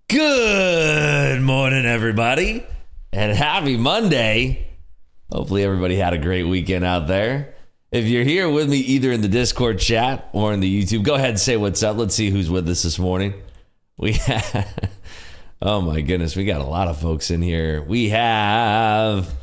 Good morning, everybody, and happy Monday. Hopefully everybody had a great weekend out there. If you're here with me either in the Discord chat or in the YouTube, go ahead and say what's up. Let's see who's with us this morning. We have, oh my goodness, we got a lot of folks in here. We have,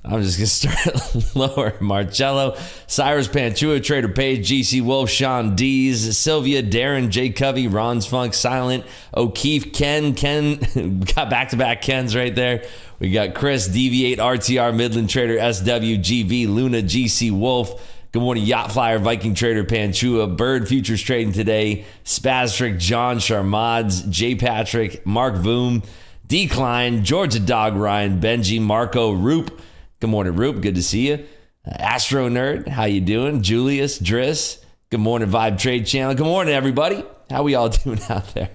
I'm just going to start lower. Marcello, Cyrus Panchua, Trader Page, GC Wolf, Sean Dees, Sylvia, Darren, Jay Covey, Ron's Funk, Silent, O'Keefe, Ken, got back-to-back Kens right there. We got Chris, Deviate, RTR, Midland Trader, SWGV, Luna, GC Wolf. Good morning, Yacht Flyer, Viking Trader, Panchua, Bird Futures Trading Today, Spastric, John Charmads, J. Patrick, Mark Voom, Decline, Georgia Dog, Ryan, Benji, Marco, Roop. Good morning, Roop. Good to see you. Astro Nerd, how you doing? Julius, Driss. Good morning, Vibe Trade Channel. Good morning, everybody. How we all doing out there?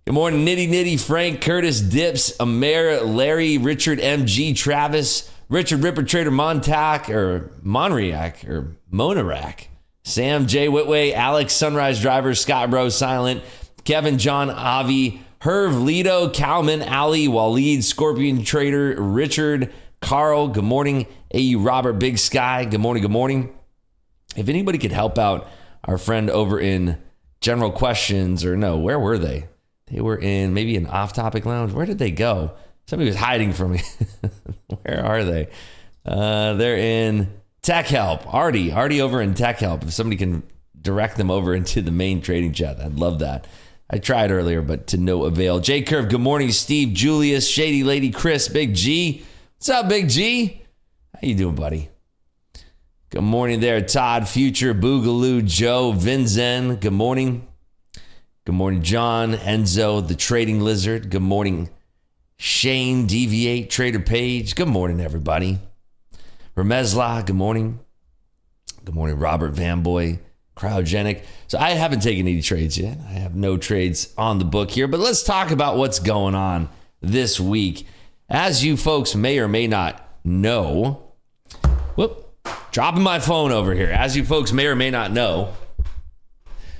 Good morning, Nitty Nitty, Frank, Curtis, Dips, Amer, Larry, Richard, MG, Travis, Richard Ripper, Trader Montac, or Monriac, or Monarac, Sam, J. Whitway, Alex, Sunrise Driver, Scott Bro, Silent, Kevin, John, Avi, Herv, Lido, Calman, Ali, Waleed, Scorpion Trader, Richard, Carl, good morning. AU Robert, Big Sky, good morning, good morning. If anybody could help out our friend over in General Questions, or no, where were they? They were in maybe an off-topic lounge. Where did they go? Somebody was hiding from me. Where are they? They're in Tech Help. Artie over in Tech Help. If somebody can direct them over into the main trading chat, I'd love that. I tried earlier, but to no avail. J Curve, good morning. Steve, Julius, Shady Lady, Chris, Big G. What's up, Big G? How you doing, buddy? Good morning there, Todd, Future, Boogaloo, Joe, Vinzen. Good morning. Good morning, John, Enzo, the Trading Lizard. Good morning, Shane, Deviate, Trader Page. Good morning, everybody. Ramezla, good morning. Good morning, Robert Vanboy, Cryogenic. So I haven't taken any trades yet. I have no trades on the book here, but let's talk about what's going on this week. As you folks may or may not know, dropping my phone over here. As you folks may or may not know,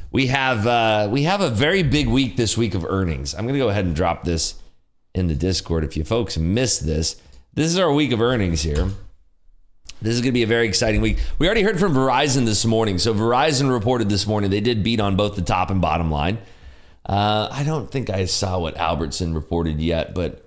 we have a very big week this week of earnings. I'm going to go ahead and drop this in the Discord. If you folks missed this is our week of earnings here. This is going to be a very exciting week. We already heard from Verizon this morning. So Verizon reported this morning they did beat on both the top and bottom line. I don't think I saw what Albertson reported yet, but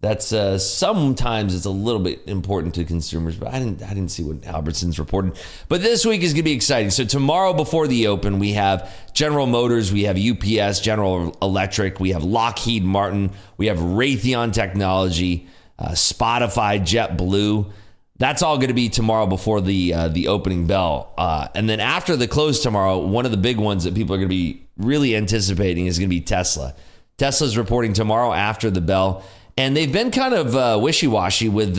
that's sometimes it's a little bit important to consumers, but I didn't see what Albertson's reported. But this week is going to be exciting. So tomorrow before the open, we have General Motors, we have UPS, General Electric, we have Lockheed Martin, we have Raytheon Technology, Spotify, JetBlue. That's all going to be tomorrow before the opening bell. And then after the close tomorrow, one of the big ones that people are going to be really anticipating is going to be Tesla. Tesla's reporting tomorrow after the bell. And they've been kind of wishy-washy with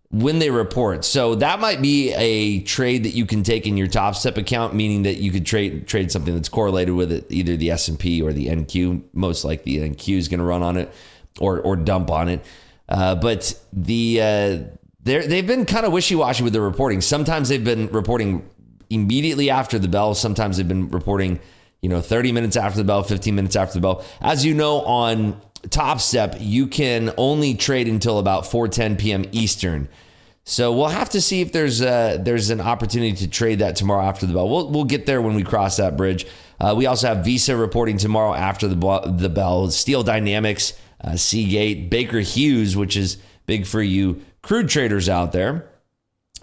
when they report. So that might be a trade that you can take in your Topstep account, meaning that you could trade something that's correlated with it, either the S&P or the NQ. Most likely the NQ is going to run on it or dump on it. But they've been kind of wishy-washy with their reporting. Sometimes they've been reporting immediately after the bell. Sometimes they've been reporting 30 minutes after the bell, 15 minutes after the bell. As you know, on Topstep, you can only trade until about 4:10 p.m. Eastern. So we'll have to see if there's an opportunity to trade that tomorrow after the bell. We'll get there when we cross that bridge. We also have Visa reporting tomorrow after the bell. Steel Dynamics, Seagate, Baker Hughes, which is big for you crude traders out there.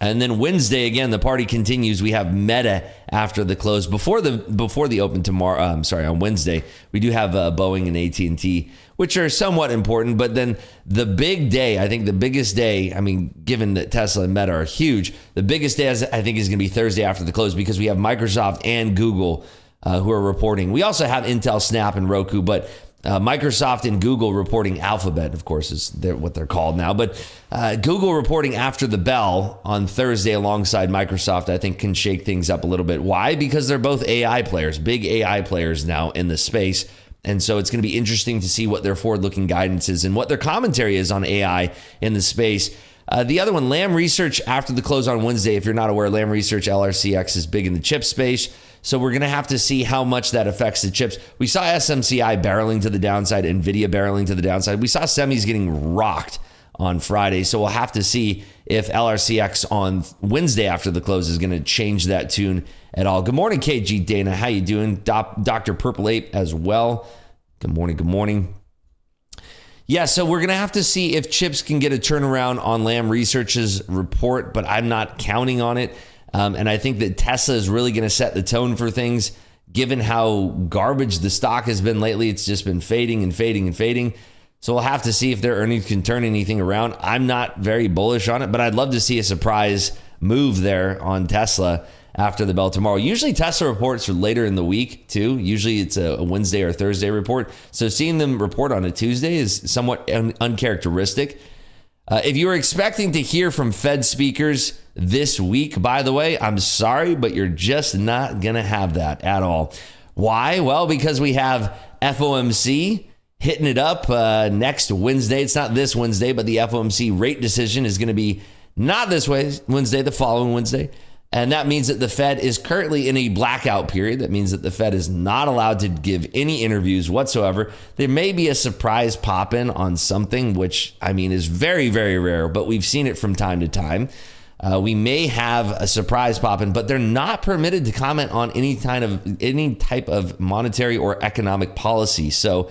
And then Wednesday, again, the party continues. We have Meta after the close. Before the open tomorrow, on Wednesday, we do have Boeing and AT&T, which are somewhat important. But then the big day, I think the biggest day, given that Tesla and Meta are huge, the biggest day I think is going to be Thursday after the close, because we have Microsoft and Google who are reporting. We also have Intel, Snap, and Roku, but Microsoft and Google reporting. Alphabet, of course, is what they're called now. But Google reporting after the bell on Thursday alongside Microsoft, I think, can shake things up a little bit. Why? Because they're both AI players, big AI players now in the space. And so it's going to be interesting to see what their forward-looking guidance is and what their commentary is on AI in the space. The other one, Lam Research, after the close on Wednesday. If you're not aware, Lam Research, LRCX, is big in the chip space. So we're going to have to see how much that affects the chips. We saw SMCI barreling to the downside, NVIDIA barreling to the downside. We saw semis getting rocked on Friday. So we'll have to see if LRCX on Wednesday after the close is going to change that tune at all. Good morning, KG Dana. How you doing? Dr. Purple Ape as well. Good morning. Good morning. Yeah, so we're going to have to see if chips can get a turnaround on Lam Research's report, but I'm not counting on it. And I think that Tesla is really going to set the tone for things, given how garbage the stock has been lately. It's just been fading and fading and fading. So we'll have to see if their earnings can turn anything around. I'm not very bullish on it, but I'd love to see a surprise move there on Tesla after the bell tomorrow. Usually Tesla reports are later in the week too. Usually it's a Wednesday or Thursday report. So seeing them report on a Tuesday is somewhat uncharacteristic. If you were expecting to hear from Fed speakers this week, by the way, I'm sorry, but you're just not going to have that at all. Why? Well, because we have FOMC hitting it up next Wednesday. It's not this Wednesday, but the FOMC rate decision is going to be not this Wednesday, the following Wednesday. And that means that the Fed is currently in a blackout period. That means that the Fed is not allowed to give any interviews whatsoever. There may be a surprise pop-in on something, which, I mean, is very, very rare, but we've seen it from time to time. We may have a surprise pop-in, but they're not permitted to comment on any type of monetary or economic policy. So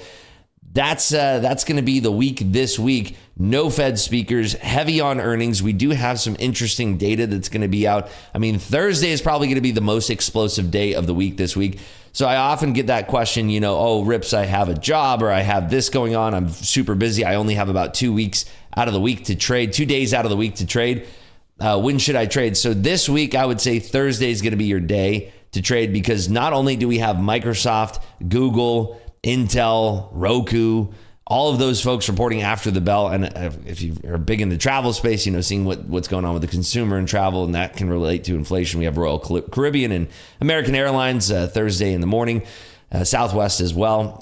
that's going to be the week this week. No Fed speakers, heavy on earnings. We do have some interesting data that's going to be out. I mean, Thursday is probably going to be the most explosive day of the week this week. So I often get that question, oh, Rips, I have a job or I have this going on. I'm super busy. I only have about 2 weeks out of the week to trade, 2 days out of the week to trade. When should I trade? So this week, I would say Thursday is going to be your day to trade, because not only do we have Microsoft, Google, Intel, Roku, all of those folks reporting after the bell. And if you are big in the travel space, seeing what's going on with the consumer and travel, and that can relate to inflation. We have Royal Caribbean and American Airlines Thursday in the morning, Southwest as well.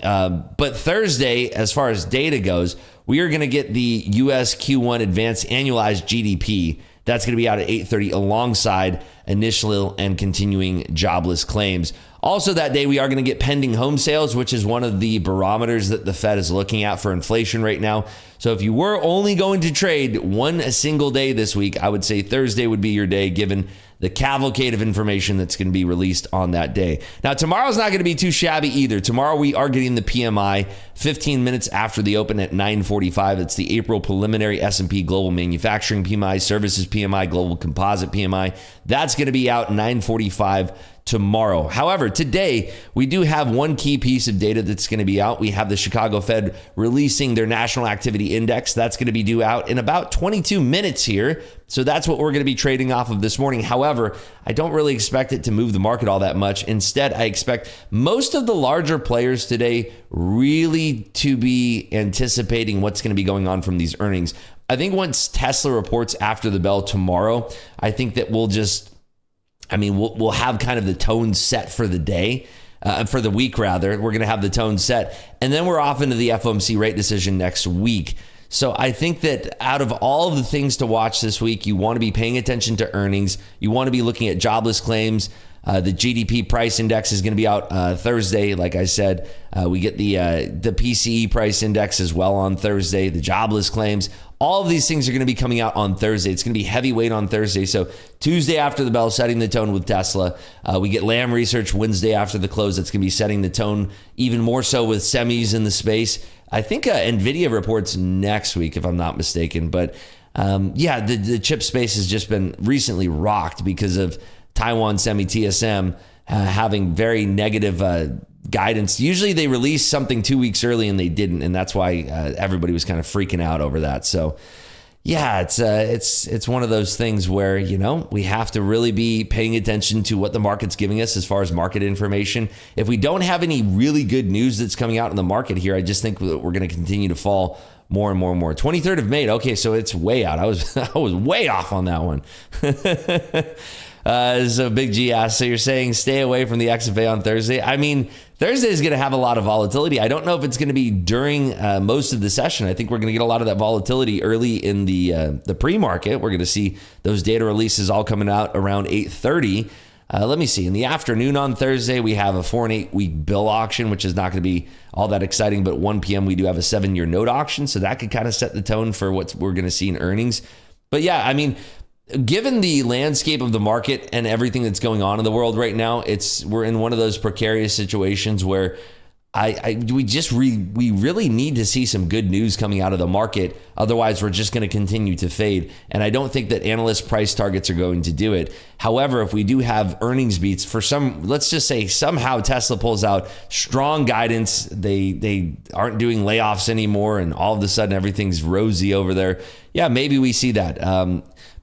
But Thursday, as far as data goes, we are going to get the U.S. Q1 advanced annualized GDP. That's going to be out at 8:30 alongside initial and continuing jobless claims. Also that day, we are going to get pending home sales, which is one of the barometers that the Fed is looking at for inflation right now. So if you were only going to trade one single day this week, I would say Thursday would be your day, given the cavalcade of information that's going to be released on that day. Now, tomorrow's not going to be too shabby either. Tomorrow, we are getting the PMI 15 minutes after the open at 9:45. It's the April preliminary S&P Global Manufacturing PMI, Services PMI, Global Composite PMI. That's going to be out 9:45 tomorrow. However, today, we do have one key piece of data that's going to be out. We have the Chicago Fed releasing their National Activity Index. That's going to be due out in about 22 minutes here. So that's what we're going to be trading off of this morning. However, I don't really expect it to move the market all that much. Instead, I expect most of the larger players today really to be anticipating what's going to be going on from these earnings. I think once Tesla reports after the bell tomorrow, I think that we'll have kind of the tone set for the day, for the week rather. We're going to have the tone set. And then we're off into the FOMC rate decision next week. So I think that out of all of the things to watch this week, you want to be paying attention to earnings. You want to be looking at jobless claims. The GDP price index is going to be out Thursday. Like I said, we get the PCE price index as well on Thursday, the jobless claims. All of these things are going to be coming out on Thursday. It's going to be heavyweight on Thursday. So Tuesday after the bell, setting the tone with Tesla. We get Lam Research Wednesday after the close. That's going to be setting the tone even more so with semis in the space. I think NVIDIA reports next week, if I'm not mistaken. But the chip space has just been recently rocked because of Taiwan Semi TSM having very negative guidance. Usually they release something 2 weeks early and they didn't, and that's why everybody was kind of freaking out over that. So yeah, it's one of those things where, we have to really be paying attention to what the market's giving us as far as market information. If we don't have any really good news that's coming out in the market here, I just think that we're going to continue to fall more and more and more. 23rd of May. Okay, so it's way out. I was way off on that one. So Big G asks, so you're saying stay away from the XFA on Thursday? I mean, Thursday is going to have a lot of volatility. I don't know if it's going to be during most of the session. I think we're going to get a lot of that volatility early in the pre-market. We're going to see those data releases all coming out around 8:30. Let me see. In the afternoon on Thursday, we have a 4 and 8 week bill auction, which is not going to be all that exciting. But 1 p.m., we do have a 7-year note auction. So that could kind of set the tone for what we're going to see in earnings. But yeah, I mean, given the landscape of the market and everything that's going on in the world right now, we're in one of those precarious situations where we really need to see some good news coming out of the market. Otherwise, we're just going to continue to fade. And I don't think that analyst price targets are going to do it. However, if we do have earnings beats for let's just say somehow Tesla pulls out strong guidance, they aren't doing layoffs anymore, and all of a sudden everything's rosy over there. Yeah, maybe we see that.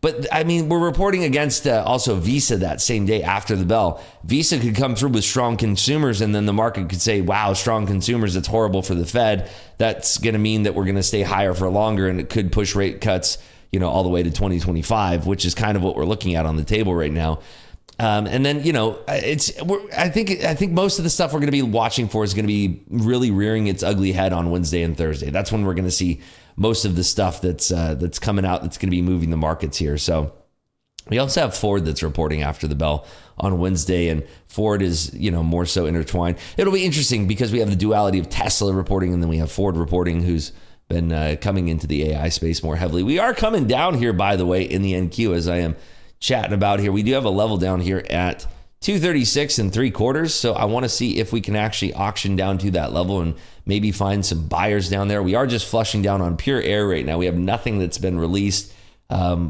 But I mean, we're reporting against also Visa that same day after the bell. Visa could come through with strong consumers, and then the market could say, wow, strong consumers, that's horrible for the Fed. That's going to mean that we're going to stay higher for longer, and it could push rate cuts, all the way to 2025, which is kind of what we're looking at on the table right now. And then, I think most of the stuff we're going to be watching for is going to be really rearing its ugly head on Wednesday and Thursday. That's when we're going to see most of the stuff that's coming out that's going to be moving the markets here. So we also have Ford that's reporting after the bell on Wednesday, and Ford is, more so intertwined. It'll be interesting because we have the duality of Tesla reporting, and then we have Ford reporting, who's been coming into the AI space more heavily. We are coming down here, by the way, in the NQ as I am chatting about here. We do have a level down here at 236 3/4. So I want to see if we can actually auction down to that level and maybe find some buyers down there. We are just flushing down on pure air right now. We have nothing that's been released.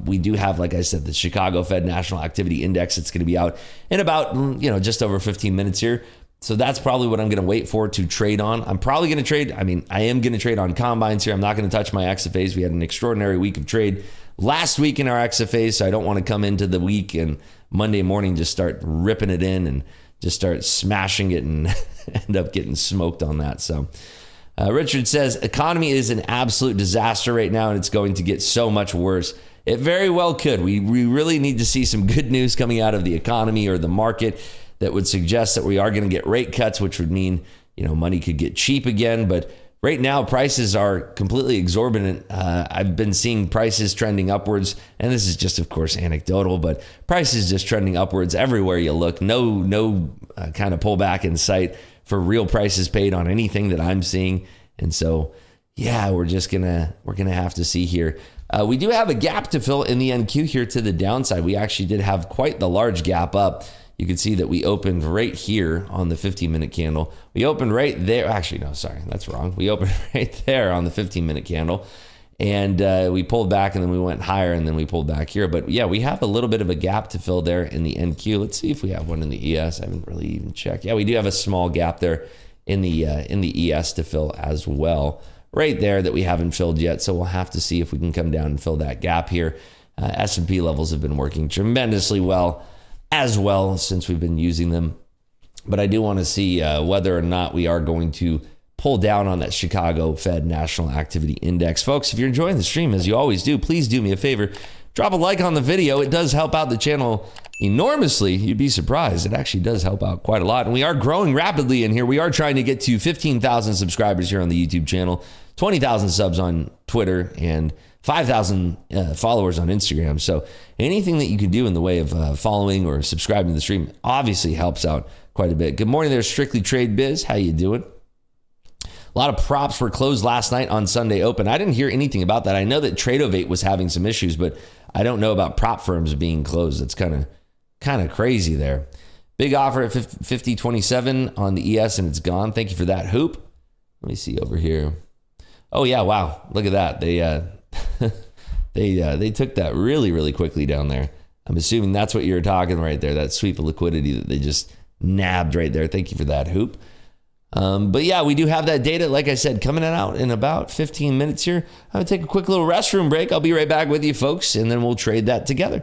We do have, like I said, the Chicago Fed National Activity Index. It's going to be out in about, just over 15 minutes here. So that's probably what I'm going to wait for to trade on. I'm probably going to trade. I am going to trade on combines here. I'm not going to touch my XFAs. We had an extraordinary week of trade last week in our XFAs, so I don't want to come into the week and Monday morning just start ripping it in and just start smashing it and end up getting smoked on that. So Richard says, economy is an absolute disaster right now, and it's going to get so much worse. It very well could. We really need to see some good news coming out of the economy or the market that would suggest that we are going to get rate cuts, which would mean, money could get cheap again. But right now, prices are completely exorbitant. I've been seeing prices trending upwards, and this is just, of course, anecdotal, but prices just trending upwards everywhere you look. No kind of pullback in sight for real prices paid on anything that I'm seeing. And so, yeah, we're gonna have to see here. We do have a gap to fill in the NQ here to the downside. We actually did have quite the large gap up. You can see that we opened right here on the 15-minute candle. We opened right there. Actually, no, sorry, that's wrong. We opened right there on the 15-minute candle, and we pulled back, and then we went higher, and then we pulled back here. But yeah, we have a little bit of a gap to fill there in the NQ. Let's see if we have one in the ES. I haven't really even checked. Yeah, we do have a small gap there in the ES to fill as well, right there, that we haven't filled yet. So we'll have to see if we can come down and fill that gap here. S&P levels have been working tremendously well as well since we've been using them. But I do want to see whether or not we are going to pull down on that Chicago Fed National Activity Index. Folks, if you're enjoying the stream, as you always do, please do me a favor. Drop a like on the video. It does help out the channel enormously. You'd be surprised. It actually does help out quite a lot. And we are growing rapidly in here. We are trying to get to 15,000 subscribers here on the YouTube channel, 20,000 subs on Twitter, and 5,000 followers on Instagram. So anything that you can do in the way of following or subscribing to the stream obviously helps out quite a bit. Good morning there, Strictly Trade Biz. How you doing? A lot of props were closed last night on Sunday Open. I didn't hear anything about that. I know that Tradeovate was having some issues, but I don't know about prop firms being closed. It's kind of crazy there. Big offer at 50.27 on the ES, and it's gone. Thank you for that, Hoop. Let me see over here. Oh yeah, wow! Look at that. They took that really, really quickly down there. I'm assuming that's what you're talking right there, that sweep of liquidity that they just nabbed right there. Thank you for that, Hoop. But yeah, we do have that data, like I said, coming out in about 15 minutes here. I'm going to take a quick little restroom break. I'll be right back with you, folks, and then we'll trade that together.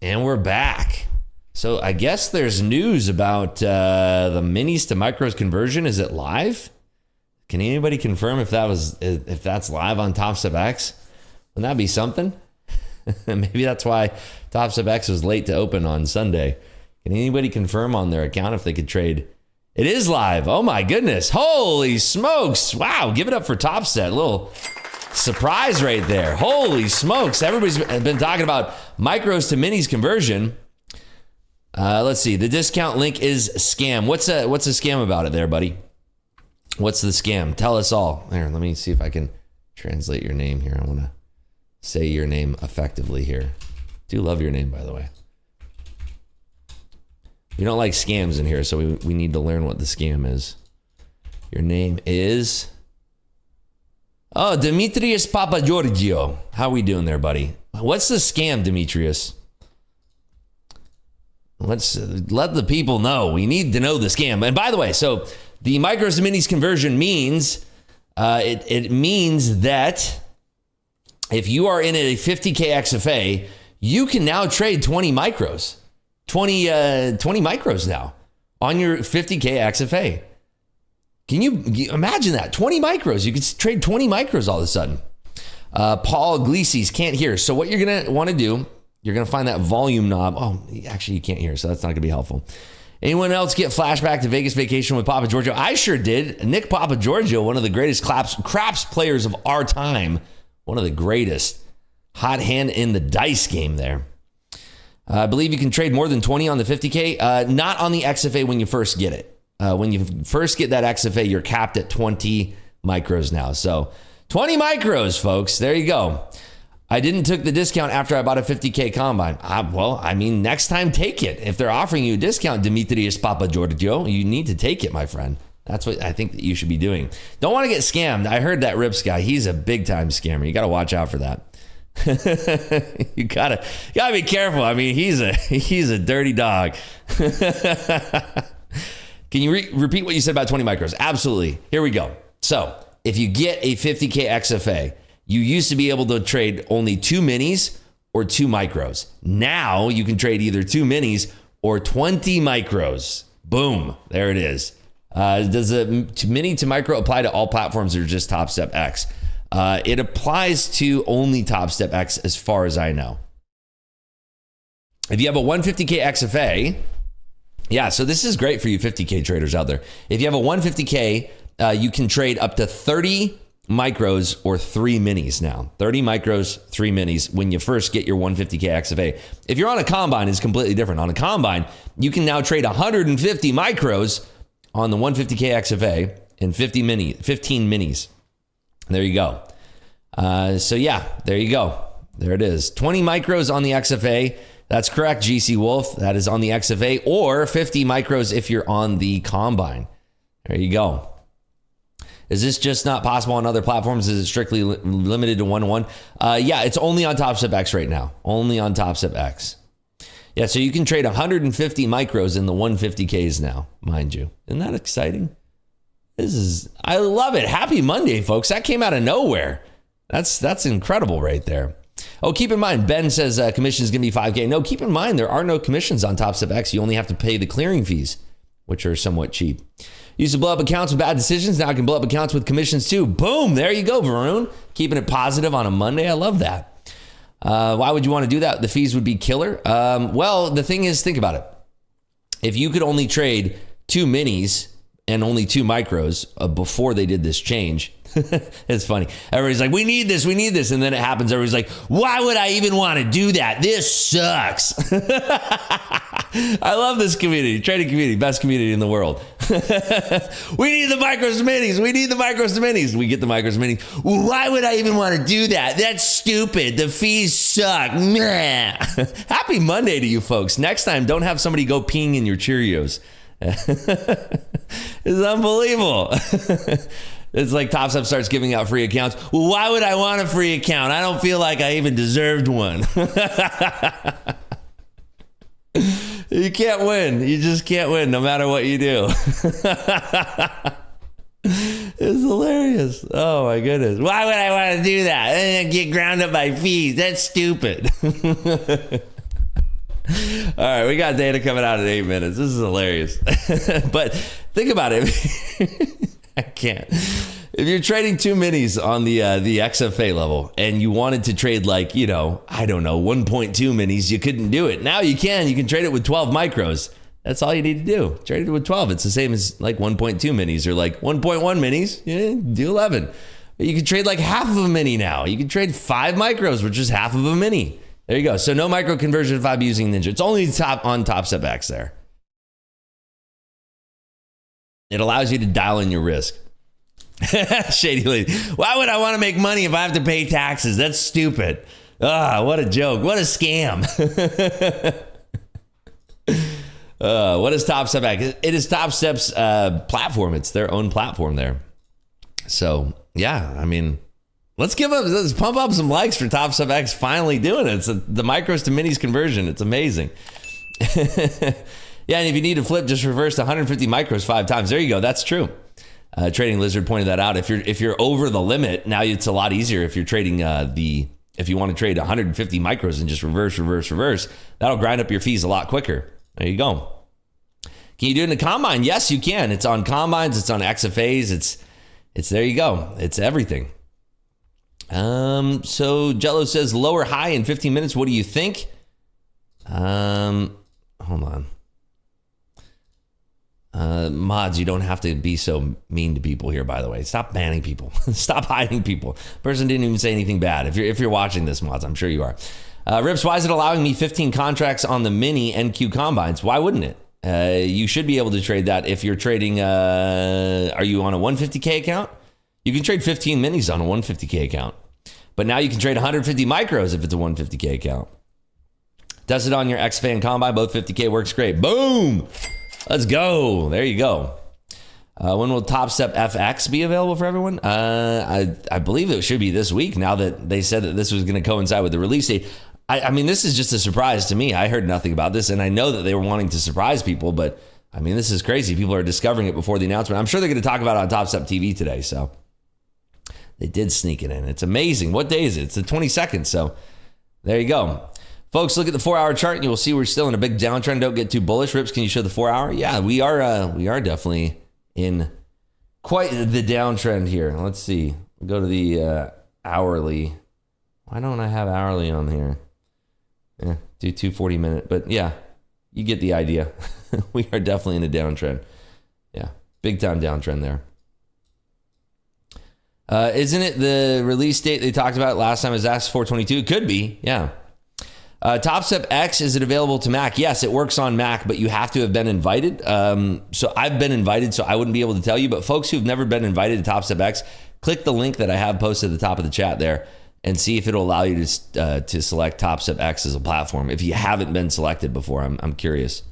And we're back. So I guess there's news about the minis to micros conversion. Is it live? Can anybody confirm if that's live on Topstep X? Wouldn't that be something? Maybe that's why Topstep X was late to open on Sunday. Can anybody confirm on their account if they could trade? It is live. Oh my goodness. Holy smokes. Wow. Give it up for Topstep. A little surprise right there. Holy smokes. Everybody's been talking about micros to minis conversion. Let's see. The discount link is scam. What's a scam about it there, buddy? What's the scam? Tell us all. There, let me see if I can translate your name here. I want to say your name effectively here. Do love your name, by the way. We don't like scams in here, so we need to learn what the scam is. Your name is... Oh, Demetrius Papagiorgio. How we doing there, buddy? What's the scam, Demetrius? Let's let the people know. We need to know the scam. And by the way, so the micros to minis conversion means it means that if you are in a 50K XFA, you can now trade 20 micros. 20 micros now on your 50K XFA. Can you imagine that? 20 micros. You can trade 20 micros all of a sudden. Paul Gleases can't hear. So what you're going to want to do, you're going to find that volume knob. Oh, actually, you can't hear, so that's not going to be helpful. Anyone else get flashback to Vegas vacation with Papa Giorgio? I sure did. Nick Papa Giorgio, one of the greatest craps players of our time. One of the greatest. Hot hand in the dice game there. I believe you can trade more than 20 on the 50K. Not on the XFA when you first get it. When you first get that XFA, you're capped at 20 micros now. So 20 micros, folks. There you go. I didn't took the discount after I bought a 50K combine. Well, I mean, next time, take it. If they're offering you a discount, Demetrius Papagiorgio, you need to take it, my friend. That's what I think that you should be doing. Don't want to get scammed. I heard that Rips guy. He's a big time scammer. You got to watch out for that. you gotta be careful. I mean, he's a dirty dog. Can you repeat what you said about 20 micros? Absolutely. Here we go. So if you get a 50K XFA, you used to be able to trade only 2 minis or 2 micros. Now you can trade either 2 minis or 20 micros. Boom. There it is. Does a mini to micro apply to all platforms or just Topstep X? It applies to only Topstep X as far as I know. If you have a 150K XFA, yeah, so this is great for you 50K traders out there. If you have a 150K, you can trade up to 30 micros or 3 minis now. 30 micros, 3 minis when you first get your 150K XFA. If you're on a combine, it's completely different. On a combine, you can now trade 150 micros on the 150K XFA and 15 minis. There you go. So yeah, there you go. There it is. 20 micros on the XFA. That's correct, GC Wolf. That is on the XFA, or 50 micros if you're on the combine. There you go. Is this just not possible on other platforms? Is it strictly limited to 1-to-1? Yeah, it's only on Topstep X right now. Only on Topstep X. Yeah, so you can trade 150 micros in the 150Ks now, mind you. Isn't that exciting? I love it. Happy Monday, folks. That came out of nowhere. That's incredible right there. Oh, keep in mind, Ben says commission is going to be 5K. No, keep in mind, there are no commissions on Topstep X. You only have to pay the clearing fees, which are somewhat cheap. Used to blow up accounts with bad decisions. Now I can blow up accounts with commissions too. Boom. There you go, Varun. Keeping it positive on a Monday. I love that. Why would you want to do that? The fees would be killer. Well, the thing is, think about it. If you could only trade 2 minis and only 2 micros before they did this change, it's funny. Everybody's like, we need this. And then it happens. Everybody's like, why would I even want to do that? This sucks. I love this community, trading community, best community in the world. We need the micros to minis. We get the micros to minis. Why would I even want to do that? That's stupid. The fees suck. Happy Monday to you folks. Next time, don't have somebody go peeing in your Cheerios. It's unbelievable. It's like Topstep starts giving out free accounts. Well, why would I want a free account? I don't feel like I even deserved one. You can't win. You just can't win no matter what you do. It's hilarious. Oh my goodness. Why would I want to do that? Get ground up by fees. That's stupid. All right, we got data coming out in 8 minutes. This is hilarious. But think about it. I can't. If you're trading 2 minis on the XFA level and you wanted to trade like, I don't know, 1.2 minis, you couldn't do it. Now you can. You can trade it with 12 micros. That's all you need to do. Trade it with 12. It's the same as like 1.2 minis or like 1.1 minis. Yeah, do 11. But you can trade like half of a mini now. You can trade 5 micros, which is half of a mini. There you go. So no micro conversion if I'm using Ninja. It's only on Topstep X there. It allows you to dial in your risk. Shady lady. Why would I want to make money if I have to pay taxes? That's stupid. What a joke. What a scam. What is Topstep X? It is Topstep's platform. It's their own platform there. So, yeah, I mean, let's pump up some likes for Topstep X finally doing it. It's the micros to minis conversion. It's amazing. Yeah, and if you need to flip, just reverse to 150 micros 5 times. There you go. That's true. Trading Lizard pointed that out. If you're over the limit, now it's a lot easier. If you're trading if you want to trade 150 micros and just reverse, that'll grind up your fees a lot quicker. There you go. Can you do it in a combine? Yes, you can. It's on combines. It's on XFAs. It's there you go. It's everything. So Jello says lower high in 15 minutes. What do you think? Hold on. Mods, you don't have to be so mean to people here, by the way. Stop banning people. Stop hiding people. Person didn't even say anything bad. If you're watching this, mods, I'm sure you are. Rips, why is it allowing me 15 contracts on the mini NQ combines? Why wouldn't it? You should be able to trade that if you're trading. Are you on a 150K account? You can trade 15 minis on a 150K account. But now you can trade 150 micros if it's a 150K account. Does it on your XFan combine? Both 50K works great. Boom! Let's go. There you go. When will Topstep FX be available for everyone? I believe it should be this week now that they said that this was going to coincide with the release date. I mean, this is just a surprise to me. I heard nothing about this, and I know that they were wanting to surprise people, but I mean, this is crazy. People are discovering it before the announcement. I'm sure they're going to talk about it on Topstep TV today, so they did sneak it in. It's amazing. What day is it? It's the 22nd, so there you go. Folks, look at the 4-hour chart, and you will see we're still in a big downtrend. Don't get too bullish. Rips, can you show the 4-hour? Yeah, we are definitely in quite the downtrend here. Let's see. Go to the hourly. Why don't I have hourly on here? Yeah, do 240 minute, but yeah, you get the idea. We are definitely in a downtrend. Yeah, big time downtrend there. Isn't it the release date they talked about last time? Is that 422? It could be, yeah. Topstep X, is it available to Mac? Yes, it works on Mac, but you have to have been invited. So I've been invited, so I wouldn't be able to tell you. But folks who've never been invited to Topstep X, click the link that I have posted at the top of the chat there and see if it'll allow you to select Topstep X as a platform. If you haven't been selected before, I'm curious.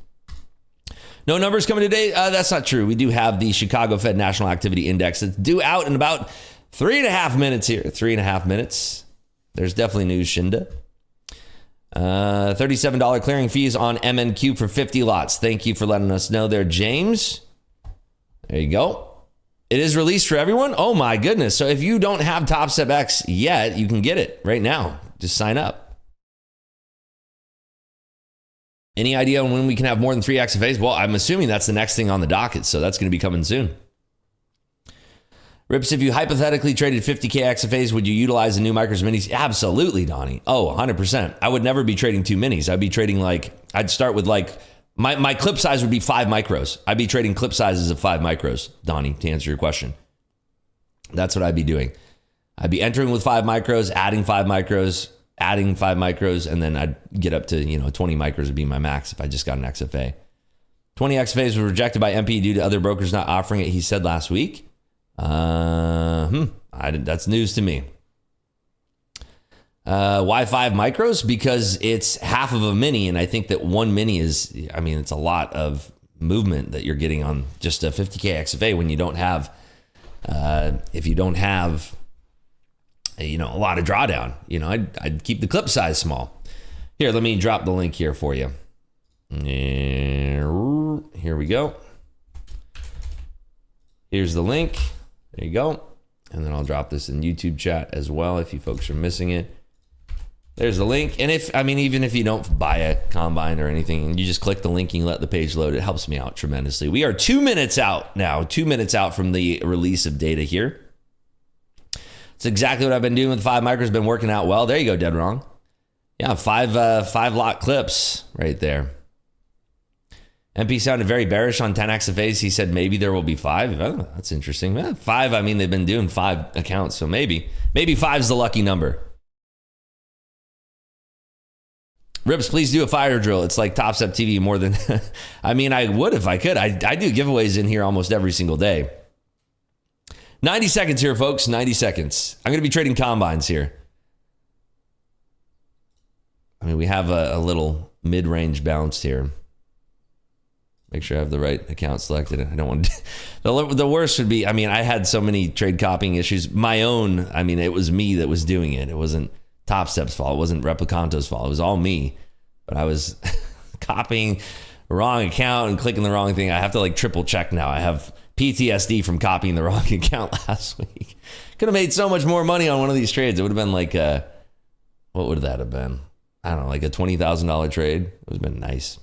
No numbers coming today? That's not true. We do have the Chicago Fed National Activity Index that's due out in about 3.5 minutes here. 3.5 minutes. There's definitely news, Shinda. $37 clearing fees on MNQ for 50 lots. Thank you for letting us know there, James. There you go. It is released for everyone. Oh my goodness. So if you don't have Topstep X yet, you can get it right now. Just sign up. Any idea on when we can have more than 3 XFAs? Well, I'm assuming that's the next thing on the docket, so that's going to be coming soon. Rips, if you hypothetically traded 50K XFAs, would you utilize the new micros minis? Absolutely, Donnie. Oh, 100%. I would never be trading 2 minis. I'd be trading I'd start with my clip size would be 5 micros. I'd be trading clip sizes of 5 micros, Donnie, to answer your question. That's what I'd be doing. I'd be entering with 5 micros, adding 5 micros, adding 5 micros, and then I'd get up to, 20 micros would be my max if I just got an XFA. 20 XFAs were rejected by MP due to other brokers not offering it, he said last week. That's news to me. Why 5 micros? Because it's half of a mini, and I think that 1 mini is, it's a lot of movement that you're getting on just a 50K XFA when you don't have, if you don't have, a lot of drawdown. I'd keep the clip size small. Here, let me drop the link here for you. Here we go. Here's the link. There you go. And then I'll drop this in YouTube chat as well if you folks are missing it. There's the link. And even if you don't buy a combine or anything, and you just click the link and you let the page load, it helps me out tremendously. We are 2 minutes out now, 2 minutes out from the release of data here. It's exactly what I've been doing with 5 micros, been working out well. There you go, dead wrong. Yeah, five lot clips right there. MP sounded very bearish on 10 XFAs. He said maybe there will be 5. Oh, that's interesting. 5, they've been doing 5 accounts, so maybe 5 is the lucky number. Rips, please do a fire drill. It's like Topstep TV more than... I would if I could. I do giveaways in here almost every single day. 90 seconds here, folks. 90 seconds. I'm going to be trading combines here. We have a little mid-range bounce here. Make sure I have the right account selected. I don't want to... The worst would be... I had so many trade copying issues. My own... it was me that was doing it. It wasn't Topstep's fault. It wasn't Replicanto's fault. It was all me. But I was copying the wrong account and clicking the wrong thing. I have to triple check now. I have PTSD from copying the wrong account last week. Could have made so much more money on one of these trades. It would have been what would that have been? I don't know, a $20,000 trade. It would have been nice.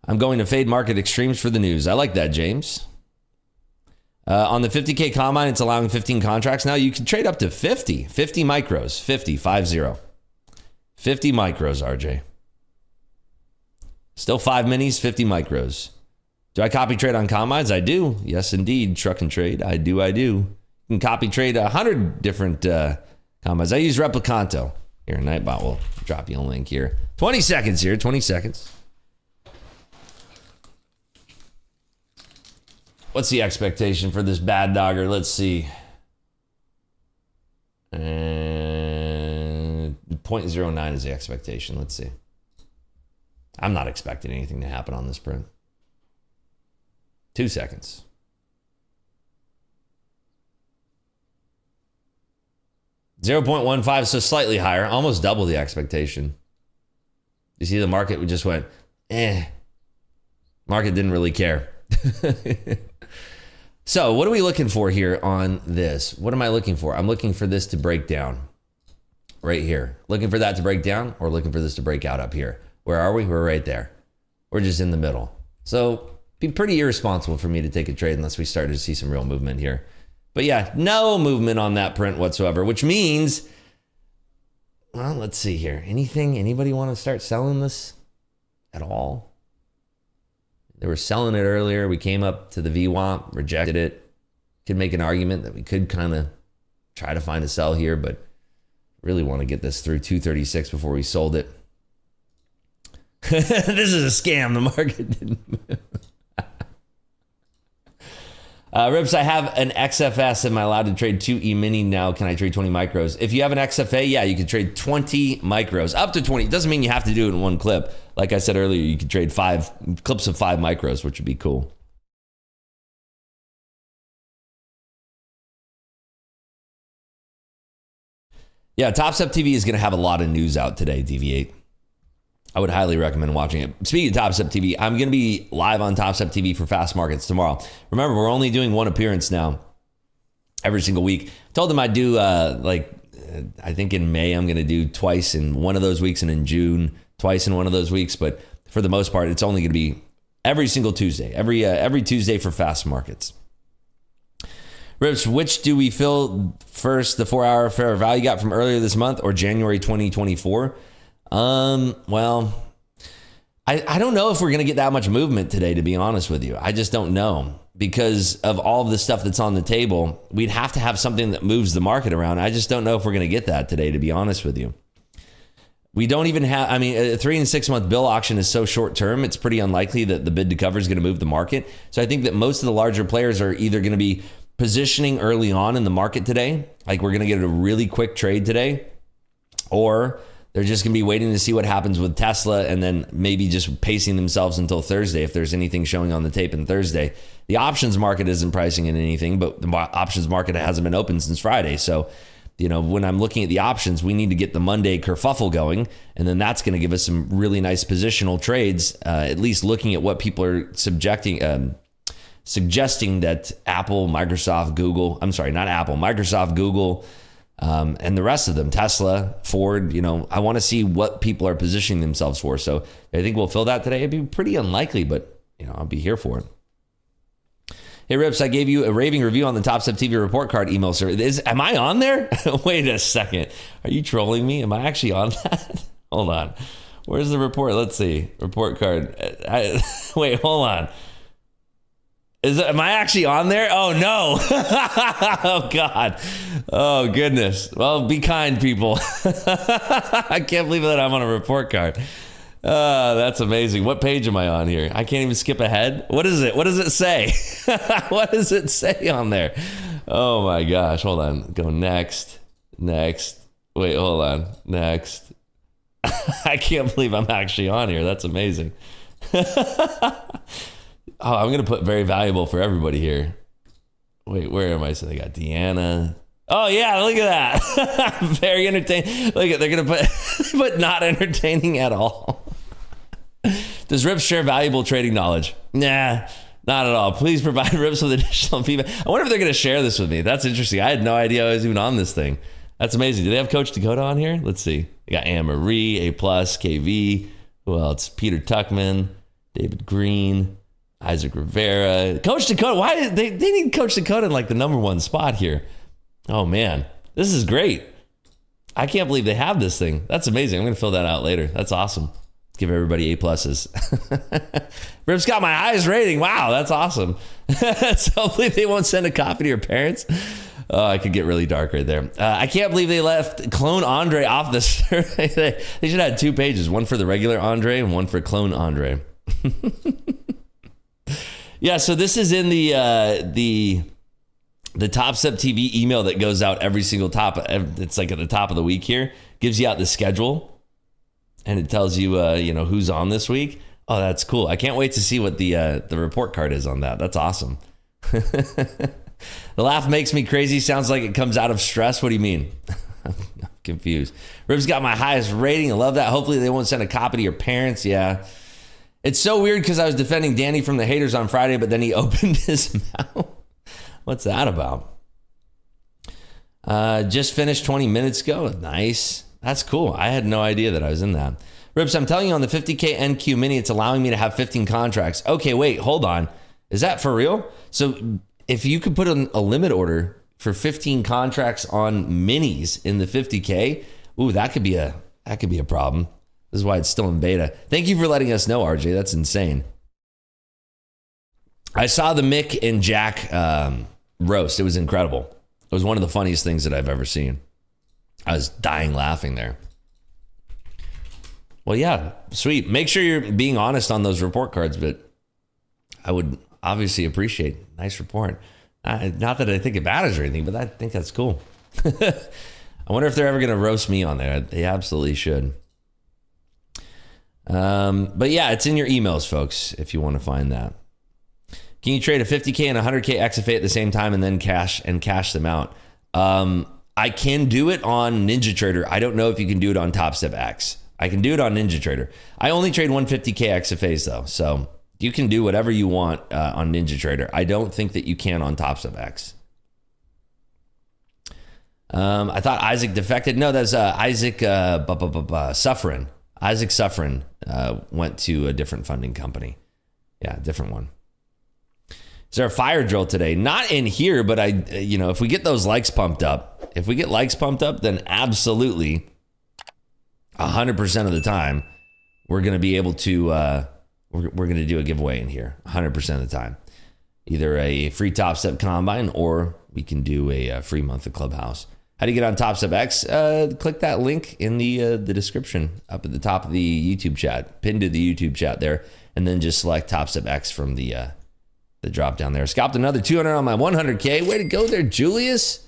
I'm going to fade market extremes for the news. I like that, James. On the 50K combine, it's allowing 15 contracts. Now you can trade up to 50 micros, 50 micros, RJ. Still 5 minis, 50 micros. Do I copy trade on combines? I do. Yes, indeed. Truck and trade. I do. You can copy trade 100 different combines. I use Replicanto. Here, Nightbot will drop you a link here. 20 seconds here, 20 seconds. What's the expectation for this bad dogger? Let's see. 0.09 is the expectation. Let's see. I'm not expecting anything to happen on this print. 2 seconds. 0.15, so slightly higher, almost double the expectation. You see the market just went, Market didn't really care. So what are we looking for here on this? What am I looking for? I'm looking for this to break down right here. Looking for that to break down or looking for this to break out up here. Where are we? We're right there. We're just in the middle. So be pretty irresponsible for me to take a trade unless we start to see some real movement here. But yeah, no movement on that print whatsoever, which means, well, let's see here. Anybody want to start selling this at all? They were selling it earlier. We came up to the VWAP, rejected it. Could make an argument that we could kind of try to find a sell here, but really want to get this through 236 before we sold it. This is a scam. The market didn't move. Rips, I have an XFS. Am I allowed to trade 2 E-mini now? Can I trade 20 micros? If you have an XFA, yeah, you can trade 20 micros. Up to 20. It doesn't mean you have to do it in one clip. Like I said earlier, you could trade 5 clips of 5 micros, which would be cool. Yeah, Topstep TV is going to have a lot of news out today, Deviate. I would highly recommend watching it. Speaking of Topstep TV, I'm going to be live on Topstep TV for Fast Markets tomorrow. Remember, we're only doing one appearance now every single week. I told them I'd do, I think in May, I'm going to do twice in one of those weeks, and in June, twice in one of those weeks. But for the most part, it's only going to be every single Tuesday, every Tuesday for Fast Markets. Rips, which do we fill first, the 4-hour fair value gap from earlier this month or January 2024? Well, I don't know if we're going to get that much movement today, to be honest with you. I just don't know because of all of the stuff that's on the table. We'd have to have something that moves the market around. I just don't know if we're going to get that today, to be honest with you. We don't even have, a 3 and 6 month bill auction is so short term. It's pretty unlikely that the bid to cover is going to move the market. So I think that most of the larger players are either going to be positioning early on in the market today, like we're going to get a really quick trade today, or they're just going to be waiting to see what happens with Tesla and then maybe just pacing themselves until Thursday if there's anything showing on the tape in Thursday. The options market isn't pricing in anything, but the options market hasn't been open since Friday. So, when I'm looking at the options, we need to get the Monday kerfuffle going, and then that's going to give us some really nice positional trades, at least looking at what people are suggesting that Microsoft, Google, And the rest of them, Tesla, Ford, I want to see what people are positioning themselves for. So I think we'll fill that today. It'd be pretty unlikely, but I'll be here for it. Hey, Rips, I gave you a raving review on the Topstep TV report card email service. Am I on there? Wait a second. Are you trolling me? Am I actually on that? Hold on. Where's the report? Let's see. Report card. Wait, hold on. Am I actually on there? Oh, no. Oh, God. Oh, goodness. Well, be kind, people. I can't believe that I'm on a report card. That's amazing. What page am I on here? I can't even skip ahead. What is it? What does it say? What does it say on there? Oh, my gosh. Hold on. Go next. Next. Wait, hold on. Next. I can't believe I'm actually on here. That's amazing. Oh, I'm going to put very valuable for everybody here. Wait, where am I? So they got Deanna. Oh, yeah, look at that. Very entertaining. Look at, they're going to put not entertaining at all. Does Rips share valuable trading knowledge? Nah, not at all. Please provide Rips with additional feedback. I wonder if they're going to share this with me. That's interesting. I had no idea I was even on this thing. That's amazing. Do they have Coach Dakota on here? Let's see. They got Anne Marie, A+, KV. Who else? Peter Tuckman, David Green, Isaac Rivera. Coach Dakota. Why they need Coach Dakota in like the number one spot here? Oh, man. This is great. I can't believe they have this thing. That's amazing. I'm going to fill that out later. That's awesome. Give everybody A+. Rip's got my highest rating. Wow, that's awesome. So hopefully they won't send a copy to your parents. Oh, I could get really dark right there. I can't believe they left Clone Andre off the survey. They should have had 2 pages, one for the regular Andre and one for Clone Andre. Yeah, so this is in the Topstep TV email that goes out every single it's like at the top of the week here. Gives you out the schedule. And it tells you, who's on this week. Oh, that's cool. I can't wait to see what the report card is on that. That's awesome. The laugh makes me crazy. Sounds like it comes out of stress. What do you mean? I'm confused. Rib's got my highest rating. I love that. Hopefully they won't send a copy to your parents. Yeah. It's so weird because I was defending Danny from the haters on Friday, but then he opened his mouth. What's that about? Just finished 20 minutes ago. Nice. That's cool. I had no idea that I was in that. Rips, I'm telling you on the 50K NQ Mini, it's allowing me to have 15 contracts. Okay, wait, hold on. Is that for real? So if you could put a limit order for 15 contracts on minis in the 50K, ooh, that could be a problem. This is why it's still in beta. Thank you for letting us know, RJ. That's insane. I saw the Mick and Jack roast. It was incredible. It was one of the funniest things that I've ever seen. I was dying laughing there. Well, yeah, sweet. Make sure you're being honest on those report cards, but I would obviously appreciate a nice report. Not that I think it matters or anything, but I think that's cool. I wonder if they're ever going to roast me on there. They absolutely should. But yeah, it's in your emails, folks, if you want to find that. Can you trade a 50K and 100K XFA at the same time and then cash them out? I can do it on NinjaTrader. I don't know if you can do it on Topstep X. I can do it on NinjaTrader. I only trade 150K XFAs though, so you can do whatever you want on NinjaTrader. I don't think that you can on Topstep X. I thought Isaac defected. No, that's Isaac Suffren. Isaac Suffren went to a different funding company. Yeah, different one. Is there a fire drill today? Not in here, but if we get those likes pumped up, then absolutely 100% of the time, we're going to be able to, we're going to do a giveaway in here 100% of the time. Either a free Topstep Combine or we can do a free month of Clubhouse. How do you get on Topstep X? Click that link in the description up at the top of the YouTube chat, pinned to the YouTube chat there, and then just select Topstep X from the drop down there. Scalped another 200 on my 100K. Way to go there, Julius.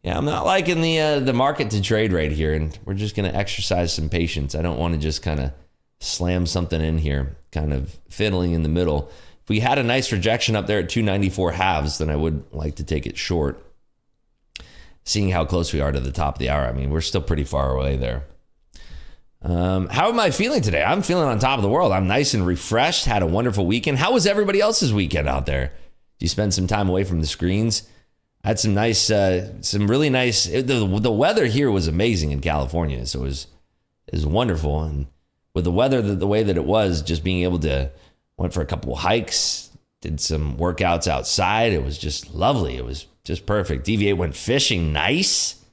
Yeah, I'm not liking the market to trade right here, and we're just going to exercise some patience. I don't want to just kind of slam something in here, kind of fiddling in the middle. If we had a nice rejection up there at 294 halves, then I would like to take it short. Seeing how close we are to the top of the hour, I mean, we're still pretty far away there. How am I feeling today? I'm feeling on top of the world. I'm nice and refreshed. Had a wonderful weekend. How was everybody else's weekend out there? Did you spend some time away from the screens? I had some nice, some really nice. The weather here was amazing in California, so it was wonderful. And with the weather the way that it was, just being able to went for a couple of hikes, did some workouts outside. It was just lovely. It was just perfect. DV8 went fishing. Nice,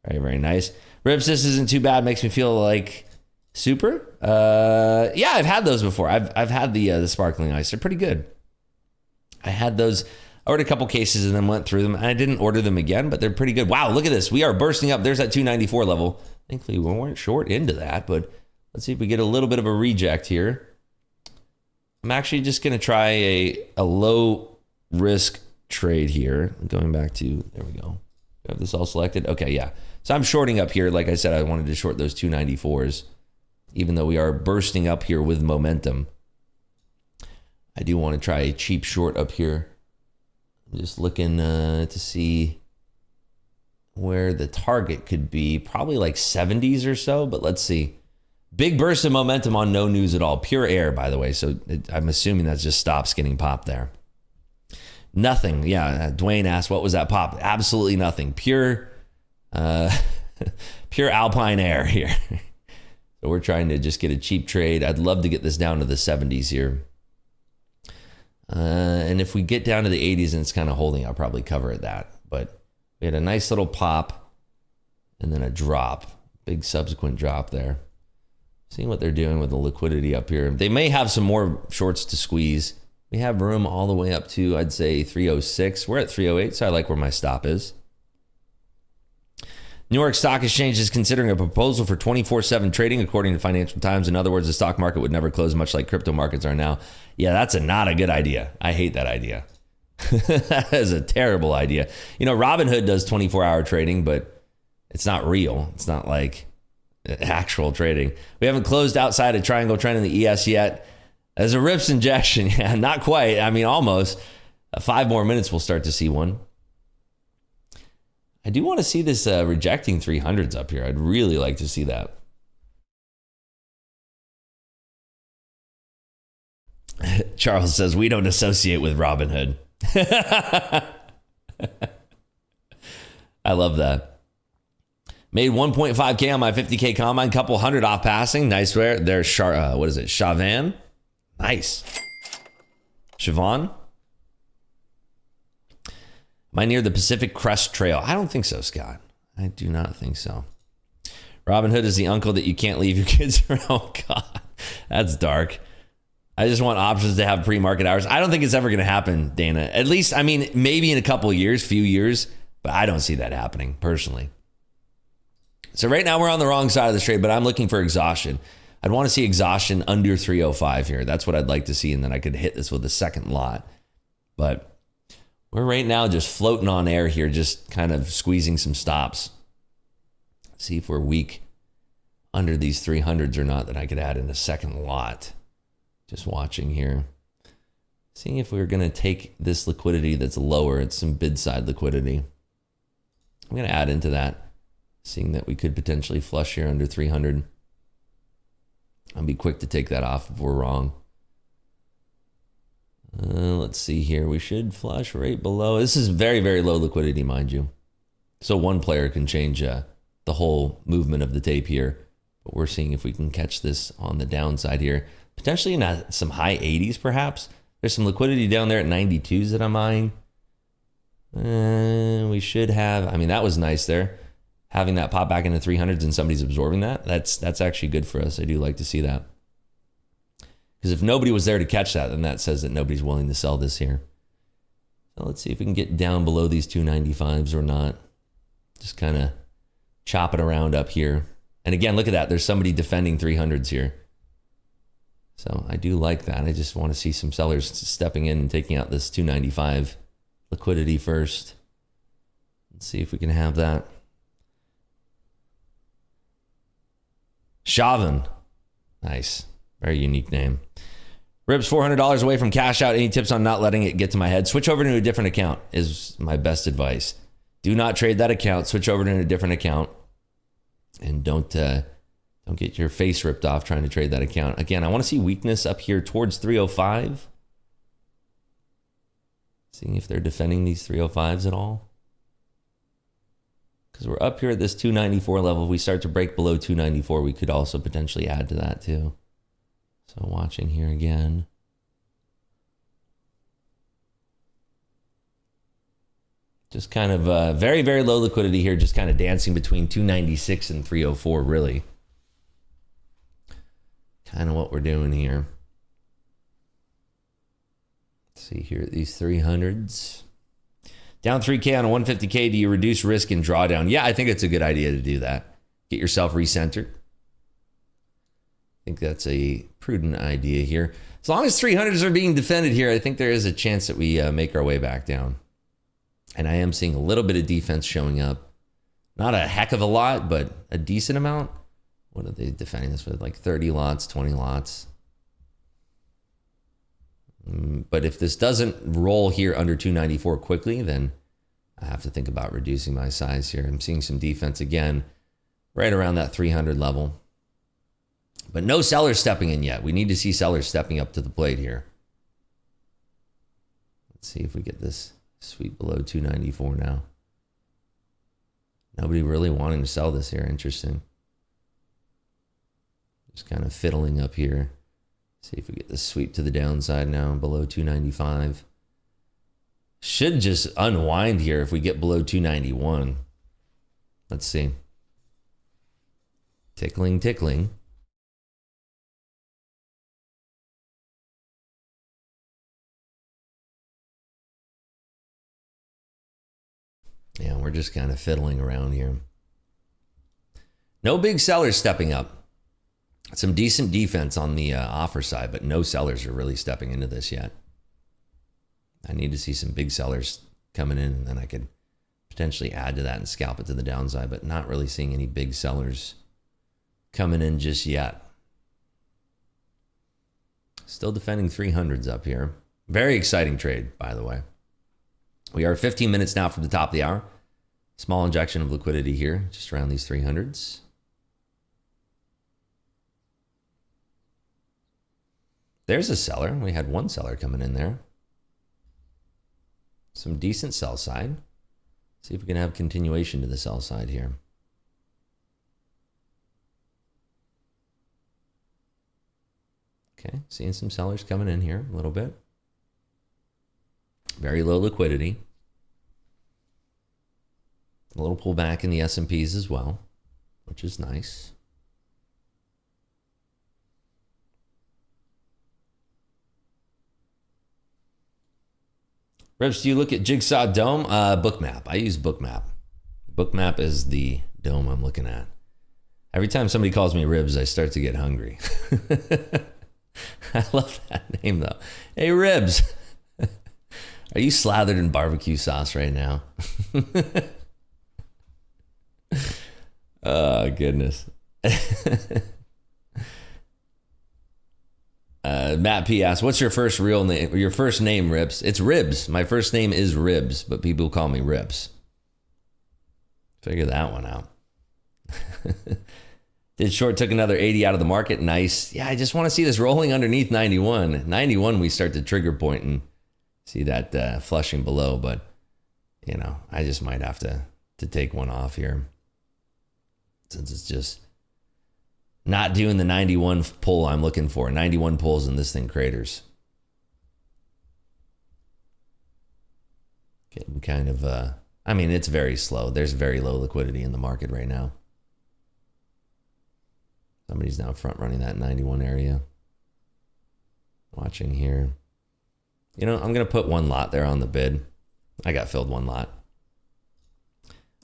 very very nice. Rips, this isn't too bad. Makes me feel like super. Yeah, I've had those before. I've had the sparkling ice. They're pretty good. I had those. I ordered a couple cases and then went through them. I didn't order them again, but they're pretty good. Wow, look at this. We are bursting up. There's that 294 level. Thankfully, we weren't short into that, but let's see if we get a little bit of a reject here. I'm actually just going to try a low risk trade here. Going back to, there we go. We have this all selected. Okay, yeah. So I'm shorting up here. Like I said, I wanted to short those 294s, even though we are bursting up here with momentum. I do want to try a cheap short up here. I'm just looking to see where the target could be. Probably like 70s or so, but let's see. Big burst of momentum on no news at all. Pure air, by the way. So I'm assuming that's just stops getting popped there. Nothing. Yeah, Dwayne asked, what was that pop? Absolutely nothing. Pure pure alpine air here. So we're trying to just get a cheap trade. I'd love to get this down to the 70s here. And if we get down to the 80s and it's kind of holding, I'll probably cover at that. But we had a nice little pop and then a drop. Big subsequent drop there. Seeing what they're doing with the liquidity up here. They may have some more shorts to squeeze. We have room all the way up to, I'd say, 306. We're at 308, so I like where my stop is. New York Stock Exchange is considering a proposal for 24/7 trading, according to Financial Times. In other words, the stock market would never close, much like crypto markets are now. Yeah, that's not a good idea. I hate that idea. That is a terrible idea. You know, Robinhood does 24-hour trading, but it's not real. It's not like actual trading. We haven't closed outside a triangle trend in the ES yet. As a rips injection, yeah, not quite. I mean, almost. 5 more minutes, we'll start to see one. I do want to see this rejecting 300s up here. I'd really like to see that. Charles says, we don't associate with Robinhood. I love that. Made 1.5K on my 50K combine, couple hundred off passing. Nice wear. There's what is it? Chavan. Nice. Siobhan. Am I near the Pacific Crest Trail? I don't think so, Scott. I do not think so. Robin Hood is the uncle that you can't leave your kids around. Oh, God. That's dark. I just want options to have pre-market hours. I don't think it's ever going to happen, Dana. At least, I mean, maybe in a couple of years, few years, but I don't see that happening personally. So right now we're on the wrong side of the trade, but I'm looking for exhaustion. I'd want to see exhaustion under 305 here. That's what I'd like to see, and then I could hit this with a second lot. But we're right now just floating on air here, just kind of squeezing some stops. See if we're weak under these 300s or not that I could add in a second lot. Just watching here. Seeing if we're going to take this liquidity that's lower. It's some bid side liquidity. I'm going to add into that. Seeing that we could potentially flush here under 300. I'll be quick to take that off if we're wrong. Let's see here. We should flush right below. This is very, very low liquidity, mind you. So one player can change the whole movement of the tape here. But we're seeing if we can catch this on the downside here. Potentially in some high 80s, perhaps. There's some liquidity down there at 92s that I'm eyeing. We should have, I mean, that was nice there. Having that pop back into 300s and somebody's absorbing that, that's actually good for us. I do like to see that. Because if nobody was there to catch that, then that says that nobody's willing to sell this here. So let's see if we can get down below these 295s or not. Just kind of chop it around up here. And again, look at that. There's somebody defending 300s here. So I do like that. I just want to see some sellers stepping in and taking out this 295 liquidity first. Let's see if we can have that. Chavan. Nice. Very unique name. Ribs, $400 away from cash out. Any tips on not letting it get to my head? Switch over to a different account is my best advice. Do not trade that account. Switch over to a different account. And don't get your face ripped off trying to trade that account. Again, I want to see weakness up here towards 305. Seeing if they're defending these 305s at all. because we're up here at this 294 level. If we start to break below 294, we could also potentially add to that too. So watching here again. Just kind of very, very low liquidity here, just kind of dancing between 296 and 304, really. Kind of what we're doing here. Let's see here at these 300s. Down 3K on a 150K, do you reduce risk and drawdown? Yeah, I think it's a good idea to do that. Get yourself recentered. I think that's a prudent idea here. As long as 300s are being defended here, I think there is a chance that we make our way back down. And I am seeing a little bit of defense showing up. Not a heck of a lot, but a decent amount. What are they defending this with? Like 30 lots, 20 lots. But if this doesn't roll here under 294 quickly, then I have to think about reducing my size here. I'm seeing some defense again, right around that 300 level. But no sellers stepping in yet. We need to see sellers stepping up to the plate here. Let's see if we get this sweep below 294 now. Nobody really wanting to sell this here. Interesting. Just kind of fiddling up here. See if we get this sweep to the downside now, below 295. Should just unwind here if we get below 291. Let's see. Tickling, tickling. Yeah, we're just kind of fiddling around here. No big sellers stepping up. Some decent defense on the offer side, but no sellers are really stepping into this yet. I need to see some big sellers coming in, and then I could potentially add to that and scalp it to the downside, but not really seeing any big sellers coming in just yet. Still defending 300s up here. Very exciting trade, by the way. We are 15 minutes now from the top of the hour. Small injection of liquidity here, just around these 300s. There's a seller. We had one seller coming in there. Some decent sell side. See if we can have continuation to the sell side here. Okay, seeing some sellers coming in here a little bit. Very low liquidity. A little pullback in the S&Ps as well, which is nice. Ribs, do you look at Jigsaw Dome? Bookmap. I use Bookmap. Bookmap is the dome I'm looking at. Every time somebody calls me Ribs, I start to get hungry. I love that name, though. Hey, Ribs. Are you slathered in barbecue sauce right now? Oh, goodness. Matt P asks, what's your first real name? Your first name, Ribs? It's Ribs. My first name is Ribs, but people call me Ribs. Figure that one out. Did short took another 80 out of the market. Nice. Yeah, I just want to see this rolling underneath 91. 91, we start to trigger point and see that flushing below, but you know, I just might have to take one off here since it's just not doing the 91 pull I'm looking for. 91 pulls and this thing craters. Getting kind of, I mean, it's very slow. There's very low liquidity in the market right now. Somebody's now front running that 91 area. Watching here. You know, I'm going to put one lot there on the bid. I got filled one lot.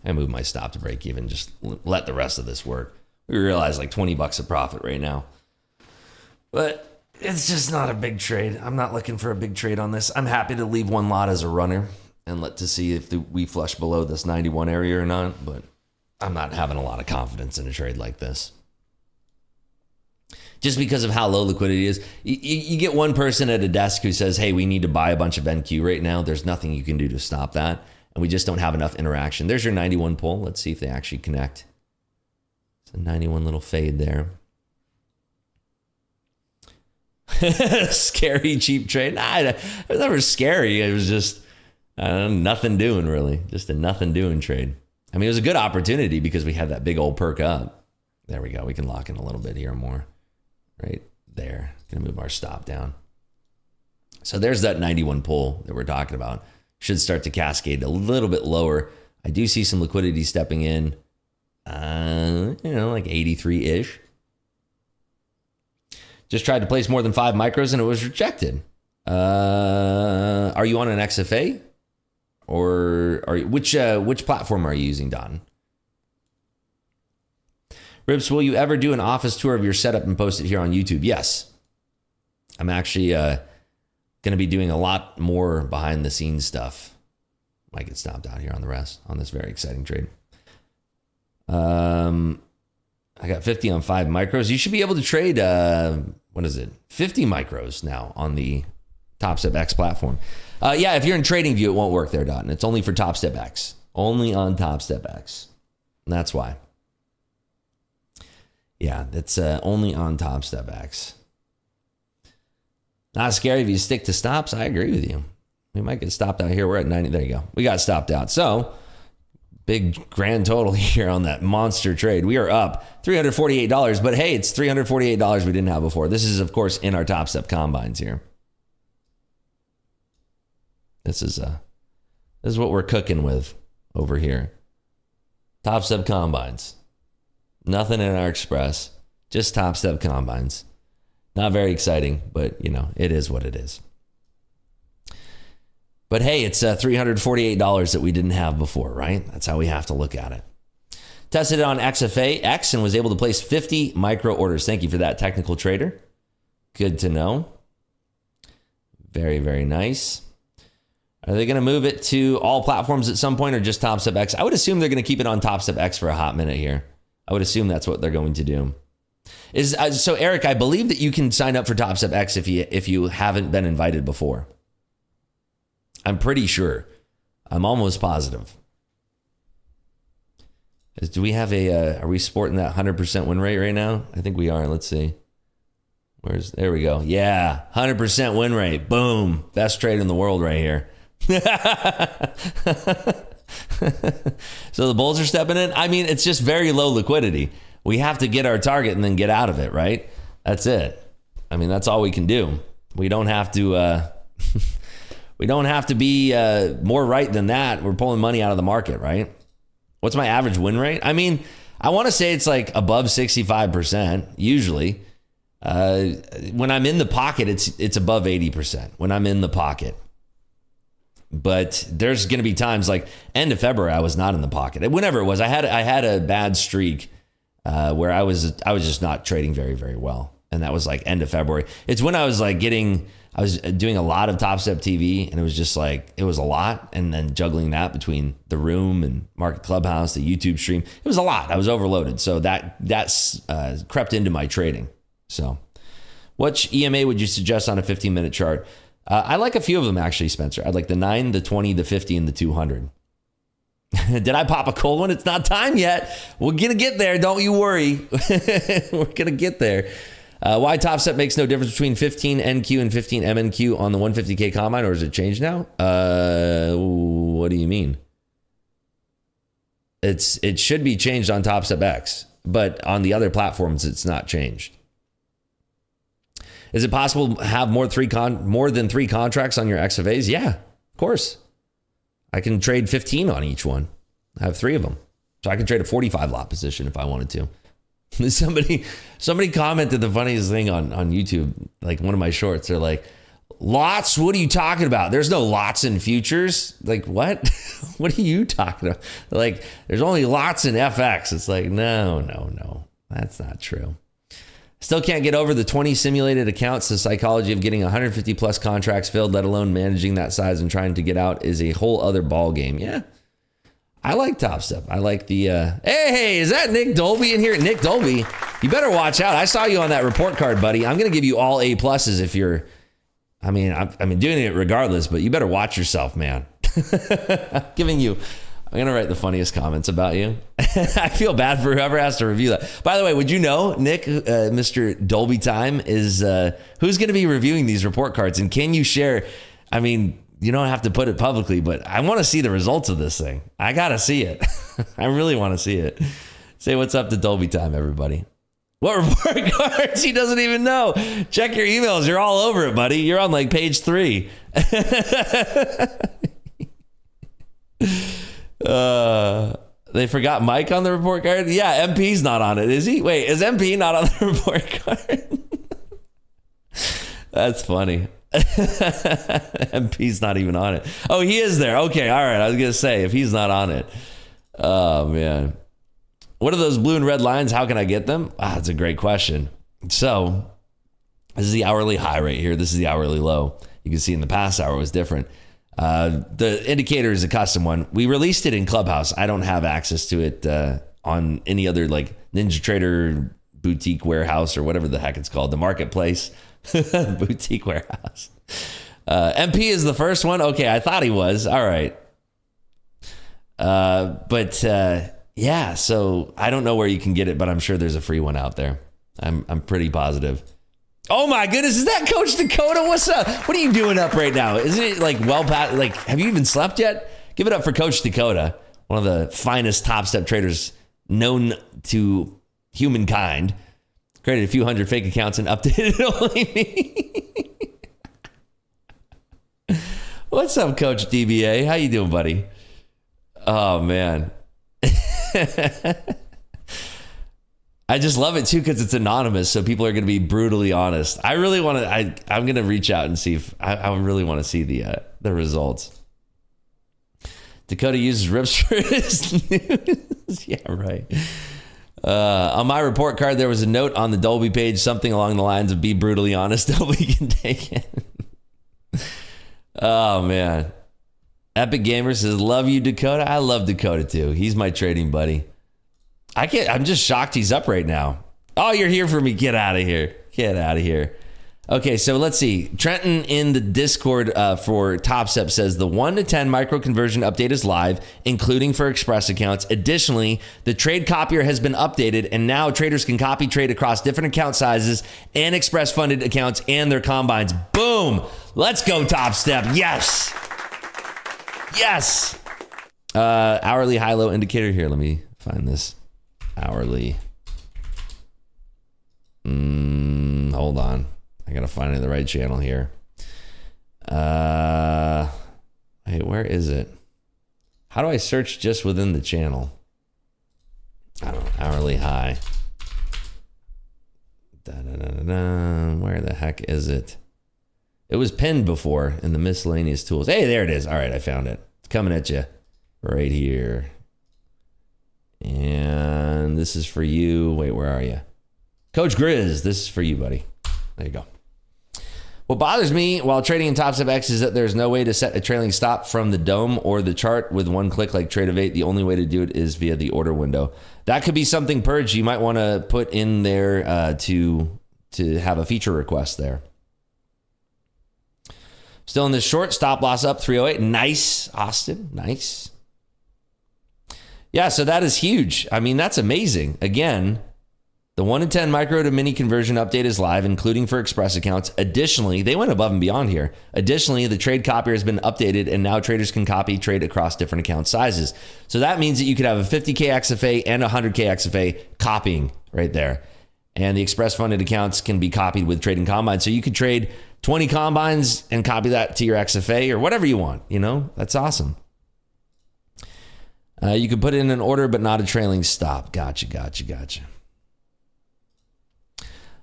I moved my stop to break even. Just let the rest of this work. We realize like 20 bucks a profit right now. But it's just not a big trade. I'm not looking for a big trade on this. I'm happy to leave one lot as a runner and let to see if we flush below this 91 area or not. But I'm not having a lot of confidence in a trade like this. Just because of how low liquidity is. You get one person at a desk who says, hey, we need to buy a bunch of NQ right now. There's nothing you can do to stop that. And we just don't have enough interaction. There's your 91 pull. Let's see if they actually connect. It's a 91 little fade there. Scary cheap trade. Nah, it was never scary. It was just nothing doing really. Just a nothing doing trade. I mean, it was a good opportunity because we had that big old perk up. There we go. We can lock in a little bit here more. Right there. Gonna move our stop down. So there's that 91 pull that we're talking about. Should start to cascade a little bit lower. I do see some liquidity stepping in, like 83-ish. Just tried to place more than 5 micros and it was rejected. Are you on an XFA? Or which platform are you using, Don? Rips, will you ever do an office tour of your setup and post it here on YouTube? Yes. I'm actually going to be doing a lot more behind the scenes stuff. Might get stopped out here on the rest on this very exciting trade. I got 50 on 5 micros. You should be able to trade, 50 micros now on the Topstep X platform. Yeah, if you're in TradingView, it won't work there, Don. It's only for Topstep X. Only on Topstep X. And that's why. Yeah, that's only on Topstep X. Not scary if you stick to stops. I agree with you. We might get stopped out here. We're at 90. There you go. We got stopped out. So, big grand total here on that monster trade. We are up $348. But hey, it's $348 we didn't have before. This is, of course, in our Topstep combines here. This is what we're cooking with over here. Topstep combines. Nothing in our Express. Just Topstep combines. Not very exciting, but it is what it is. But hey, it's $348 that we didn't have before, right? That's how we have to look at it. Tested it on XFA X and was able to place 50 micro orders. Thank you for that, technical trader. Good to know. Very, very nice. Are they going to move it to all platforms at some point or just Topstep X? I would assume they're going to keep it on Topstep X for a hot minute here. I would assume that's what they're going to do. So Eric, I believe that you can sign up for Topstep X if you haven't been invited before. I'm pretty sure. I'm almost positive. Do we have are we sporting that 100% win rate right now? I think we are. Let's see. There we go. Yeah, 100% win rate. Boom. Best trade in the world right here. So the bulls are stepping in. I mean, it's just very low liquidity. We have to get our target and then get out of it, right? That's it. I mean, that's all we can do. We don't have to we don't have to be more right than that. We're pulling money out of the market, right? What's my average win rate? I mean, I want to say it's like above 65% usually. When I'm in the pocket, it's above 80% when I'm in the pocket. But there's going to be times like end of February, I was not in the pocket. Whenever it was, I had a bad streak where I was just not trading very, very well. And that was like end of February. It's when I was doing a lot of Topstep TV and it was just like, it was a lot. And then juggling that between the room and Market Clubhouse, the YouTube stream, it was a lot. I was overloaded. So that's crept into my trading. So which EMA would you suggest on a 15-minute chart? I like a few of them actually, Spencer. I'd like the 9, the 20, the 50, and the 200. Did I pop a cold one? It's not time yet. We're going to get there. Don't you worry. We're going to get there. Why Topstep makes no difference between 15 NQ and 15 MNQ on the 150K combine, or is it changed now? What do you mean? It should be changed on Topstep X, but on the other platforms, it's not changed. Is it possible to have more than 3 contracts on your XFAs? Yeah, of course. I can trade 15 on each one. I have 3 of them. So I can trade a 45 lot position if I wanted to. Somebody commented the funniest thing on YouTube, like one of my shorts. They're like, lots? What are you talking about? There's no lots in futures. Like, what? What are you talking about? Like, there's only lots in FX. It's like, no. That's not true. Still can't get over the 20 simulated accounts. The psychology of getting 150 plus contracts filled, let alone managing that size and trying to get out, is a whole other ball game. Yeah. I like Topstep. I like the, hey, is that Nick Dolby in here? Nick Dolby, you better watch out. I saw you on that report card, buddy. I'm going to give you all A pluses if you're, I'm doing it regardless, but you better watch yourself, man. I'm going to write the funniest comments about you. I feel bad for whoever has to review that. By the way, would you know, Nick, Mr. Dolby Time is, who's going to be reviewing these report cards? And can you share, you don't have to put it publicly, but I want to see the results of this thing. I got to see it. I really want to see it. Say what's up to Dolby Time, everybody. What report cards? He doesn't even know. Check your emails. You're all over it, buddy. You're on like page 3. They forgot Mike on the report card? Yeah, MP's not on it, is he? Wait, is MP not on the report card? That's funny. MP's not even on it. Oh, he is there. Okay, all right. I was going to say, if he's not on it. Oh, man. What are those blue and red lines? How can I get them? That's a great question. So, this is the hourly high right here. This is the hourly low. You can see in the past hour was different. The indicator is a custom one. We released it in Clubhouse. I don't have access to it on any other like Ninja Trader boutique warehouse or whatever the heck it's called. The marketplace boutique warehouse. MP is the first one. Okay, I thought he was. All right. Yeah, so I don't know where you can get it, but I'm sure there's a free one out there. I'm pretty positive. Oh my goodness, is that Coach Dakota? What's up? What are you doing up right now? Isn't it like have you even slept yet? Give it up for Coach Dakota, one of the finest Topstep traders known to humankind. Created a few hundred fake accounts and updated only me. What's up, Coach DBA? How you doing, buddy? Oh man. I just love it too because it's anonymous, so people are going to be brutally honest. I really want to. I'm going to reach out and see if I really want to see the results. Dakota uses rips for his news. Yeah, right. On my report card, there was a note on the Dolby page, something along the lines of "Be brutally honest, Dolby can take it." Oh man, Epic Gamer says, "Love you, Dakota." I love Dakota too. He's my trading buddy. I'm just shocked he's up right now. Oh, you're here for me. Get out of here. Get out of here. Okay, so let's see. Trenton in the Discord for Topstep says the 1 to 10 micro conversion update is live, including for Express accounts. Additionally, the trade copier has been updated, and now traders can copy trade across different account sizes and Express funded accounts and their combines. Boom. Let's go, Topstep. Yes. Yes. Hourly high-low indicator here. Let me find this. Hourly. Hold on. I gotta find it in the right channel here. Hey, where is it? How do I search just within the channel? I don't know. Hourly high. Where the heck is it? It was pinned before in the miscellaneous tools. Hey, there it is. All right, I found it. It's coming at you right here. And this is for you. Wait, where are you? Coach Grizz, this is for you, buddy. There you go. What bothers me while trading in Topstep X is that there's no way to set a trailing stop from the dome or the chart with one click like Trade of 8. The only way to do it is via the order window. That could be something, Purge, you might want to put in there to have a feature request there. Still in this short, stop loss up 308. Nice, Austin. Nice. Yeah, so that is huge. I mean, that's amazing. Again, the 1 to 10 micro to mini conversion update is live, including for Express accounts. Additionally, they went above and beyond here. Additionally, the trade copier has been updated, and now traders can copy trade across different account sizes. So that means that you could have a 50K XFA and a 100K XFA copying right there. And the Express funded accounts can be copied with trading combines. So you could trade 20 combines and copy that to your XFA or whatever you want. You know, that's awesome. You can put in an order, but not a trailing stop. Gotcha.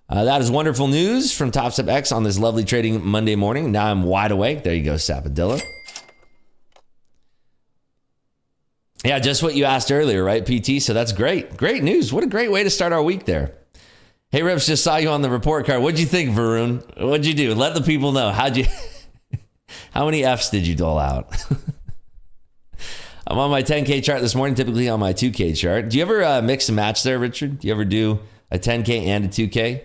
That is wonderful news from Topstep X on this lovely trading Monday morning. Now I'm wide awake. There you go, Sapadilla. Yeah, just what you asked earlier, right, PT? So that's great. Great news. What a great way to start our week there. Hey, Rips, just saw you on the report card. What'd you think, Varun? What'd you do? Let the people know. How many Fs did you dole out? I'm on my 10K chart this morning, typically on my 2K chart. Do you ever mix and match there, Richard? Do you ever do a 10K and a 2K?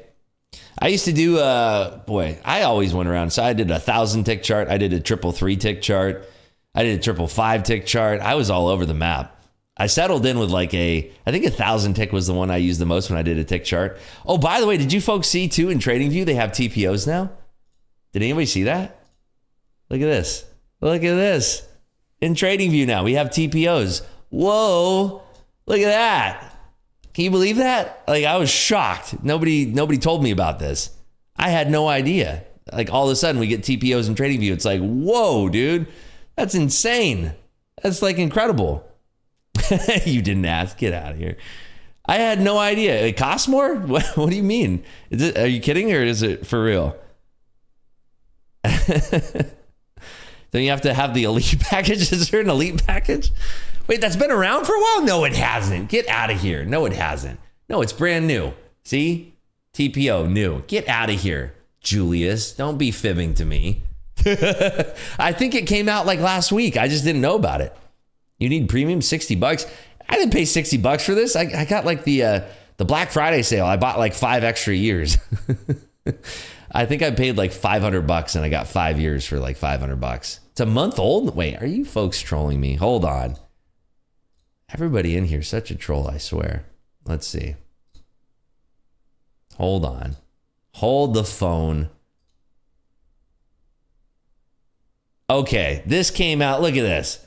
I used to do, I always went around. So I did a 1,000 tick chart. I did a 333 tick chart. I did a 555 tick chart. I was all over the map. I settled in with I think 1,000 tick was the one I used the most when I did a tick chart. Oh, by the way, did you folks see too in TradingView, they have TPOs now? Did anybody see that? Look at this. Look at this. In TradingView now, we have TPOs. Whoa, look at that. Can you believe that? Like, I was shocked. Nobody told me about this. I had no idea. Like, all of a sudden we get TPOs in TradingView. It's like, whoa, dude, that's insane. That's like incredible. You didn't ask. Get out of here. I had no idea. It costs more? What do you mean? Are you kidding, or is it for real? Then you have to have the elite package. Is there an elite package? Wait, that's been around for a while? No, it hasn't. Get out of here. No, it hasn't. No, it's brand new. See? TPO, new. Get out of here, Julius. Don't be fibbing to me. I think it came out like last week. I just didn't know about it. You need premium, $60. I didn't pay $60 for this. I got like the Black Friday sale. I bought like 5 extra years. I think I paid like $500 and I got 5 years for like $500. It's a month old. Wait, are you folks trolling me? Hold on. Everybody in here, such a troll, I swear. Let's see. Hold on. Hold the phone. Okay, this came out. Look at this.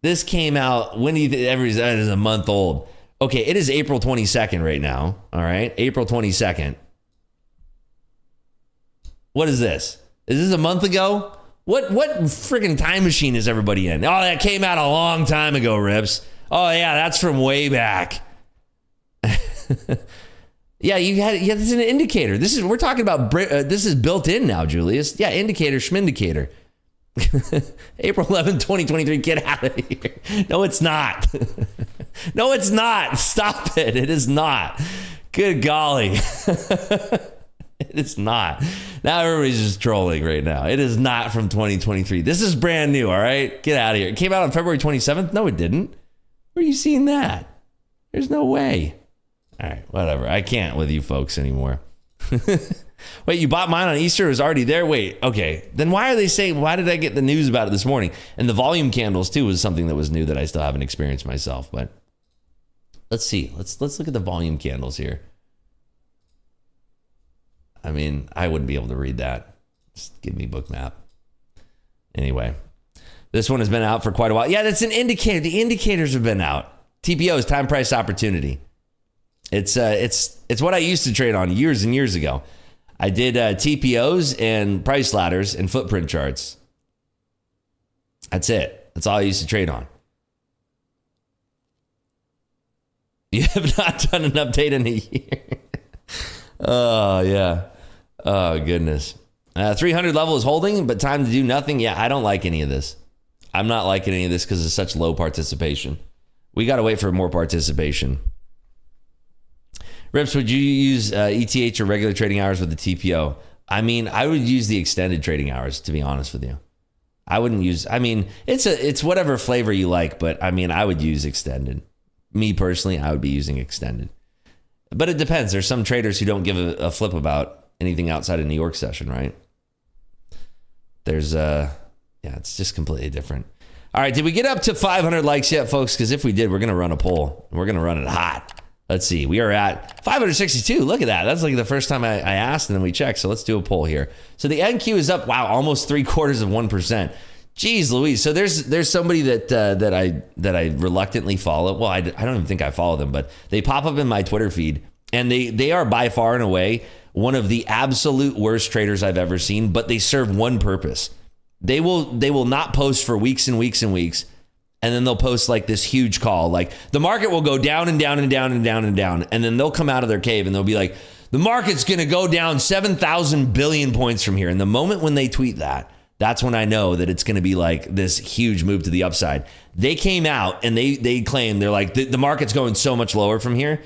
This came out, when do you think it is a month old? Okay, it is April 22nd right now. All right, April 22nd. What is this? Is this a month ago? What freaking time machine is everybody in? Oh, that came out a long time ago, Rips. Oh yeah, that's from way back. Yeah, this is an indicator. We're talking about this is built in now, Julius. Yeah, indicator, schmindicator. April 11, 2023. Get out of here. No, it's not. No, it's not. Stop it. It is not. Good golly. It is not. Now everybody's just trolling right now. It is not from 2023. This is brand new, all right? Get out of here. It came out on February 27th? No, it didn't. Where are you seeing that? There's no way. All right, whatever. I can't with you folks anymore. Wait, you bought mine on Easter? It was already there? Wait, okay. Then why are they saying, why did I get the news about it this morning? And the volume candles, too, was something that was new that I still haven't experienced myself. But let's see. Let's look at the volume candles here. I mean, I wouldn't be able to read that. Just give me bookmap. Anyway, this one has been out for quite a while. Yeah, that's an indicator. The indicators have been out. TPO is time price opportunity. It's what I used to trade on years and years ago. I did TPOs and price ladders and footprint charts. That's it. That's all I used to trade on. You have not done an update in a year. Oh, yeah. Oh, goodness. 300 level is holding, but time to do nothing. Yeah, I don't like any of this. I'm not liking any of this because it's such low participation. We got to wait for more participation. Rips, would you use ETH or regular trading hours with the TPO? I mean, I would use the extended trading hours, to be honest with you. I wouldn't use, I mean, it's whatever flavor you like, but I mean, I would use extended. Me personally, I would be using extended. But it depends. There's some traders who don't give a flip about anything outside of New York session, right? There's, it's just completely different. All right, did we get up to 500 likes yet, folks? Because if we did, we're going to run a poll. We're going to run it hot. Let's see. We are at 562. Look at that. That's like the first time I asked and then we checked. So let's do a poll here. So the NQ is up. Wow, almost 0.75%. Jeez Louise. So there's somebody that I reluctantly follow. Well, I don't even think I follow them, but they pop up in my Twitter feed, and they are by far and away one of the absolute worst traders I've ever seen, but they serve one purpose. They will not post for weeks and weeks and weeks. And then they'll post like this huge call, like the market will go down and down and down and down and down. And then they'll come out of their cave and they'll be like, the market's going to go down 7,000 billion points from here. And the moment when they tweet that, that's when I know that it's going to be like this huge move to the upside. They came out and they claim, they're like, the market's going so much lower from here.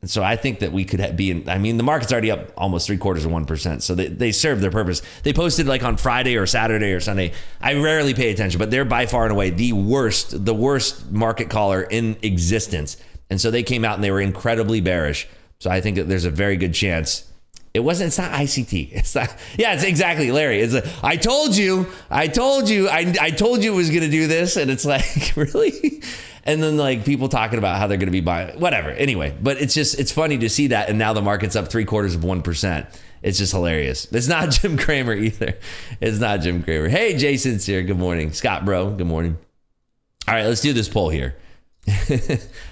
And so I think that we could be in, I mean, the market's already up almost 0.75%. So they serve their purpose. They posted like on Friday or Saturday or Sunday. I rarely pay attention, but they're by far and away the worst market caller in existence. And so they came out and they were incredibly bearish. So I think that there's a very good chance. It's not ICT. It's not, yeah, it's exactly Larry. It's I told you it was going to do this. And it's like, really? And then like people talking about how they're going to be buying, whatever. Anyway, but it's funny to see that. And now the market's up 0.75%. It's just hilarious. It's not Jim Cramer either. It's not Jim Cramer. Hey, Jason's here. Good morning. Scott, bro. Good morning. All right, let's do this poll here.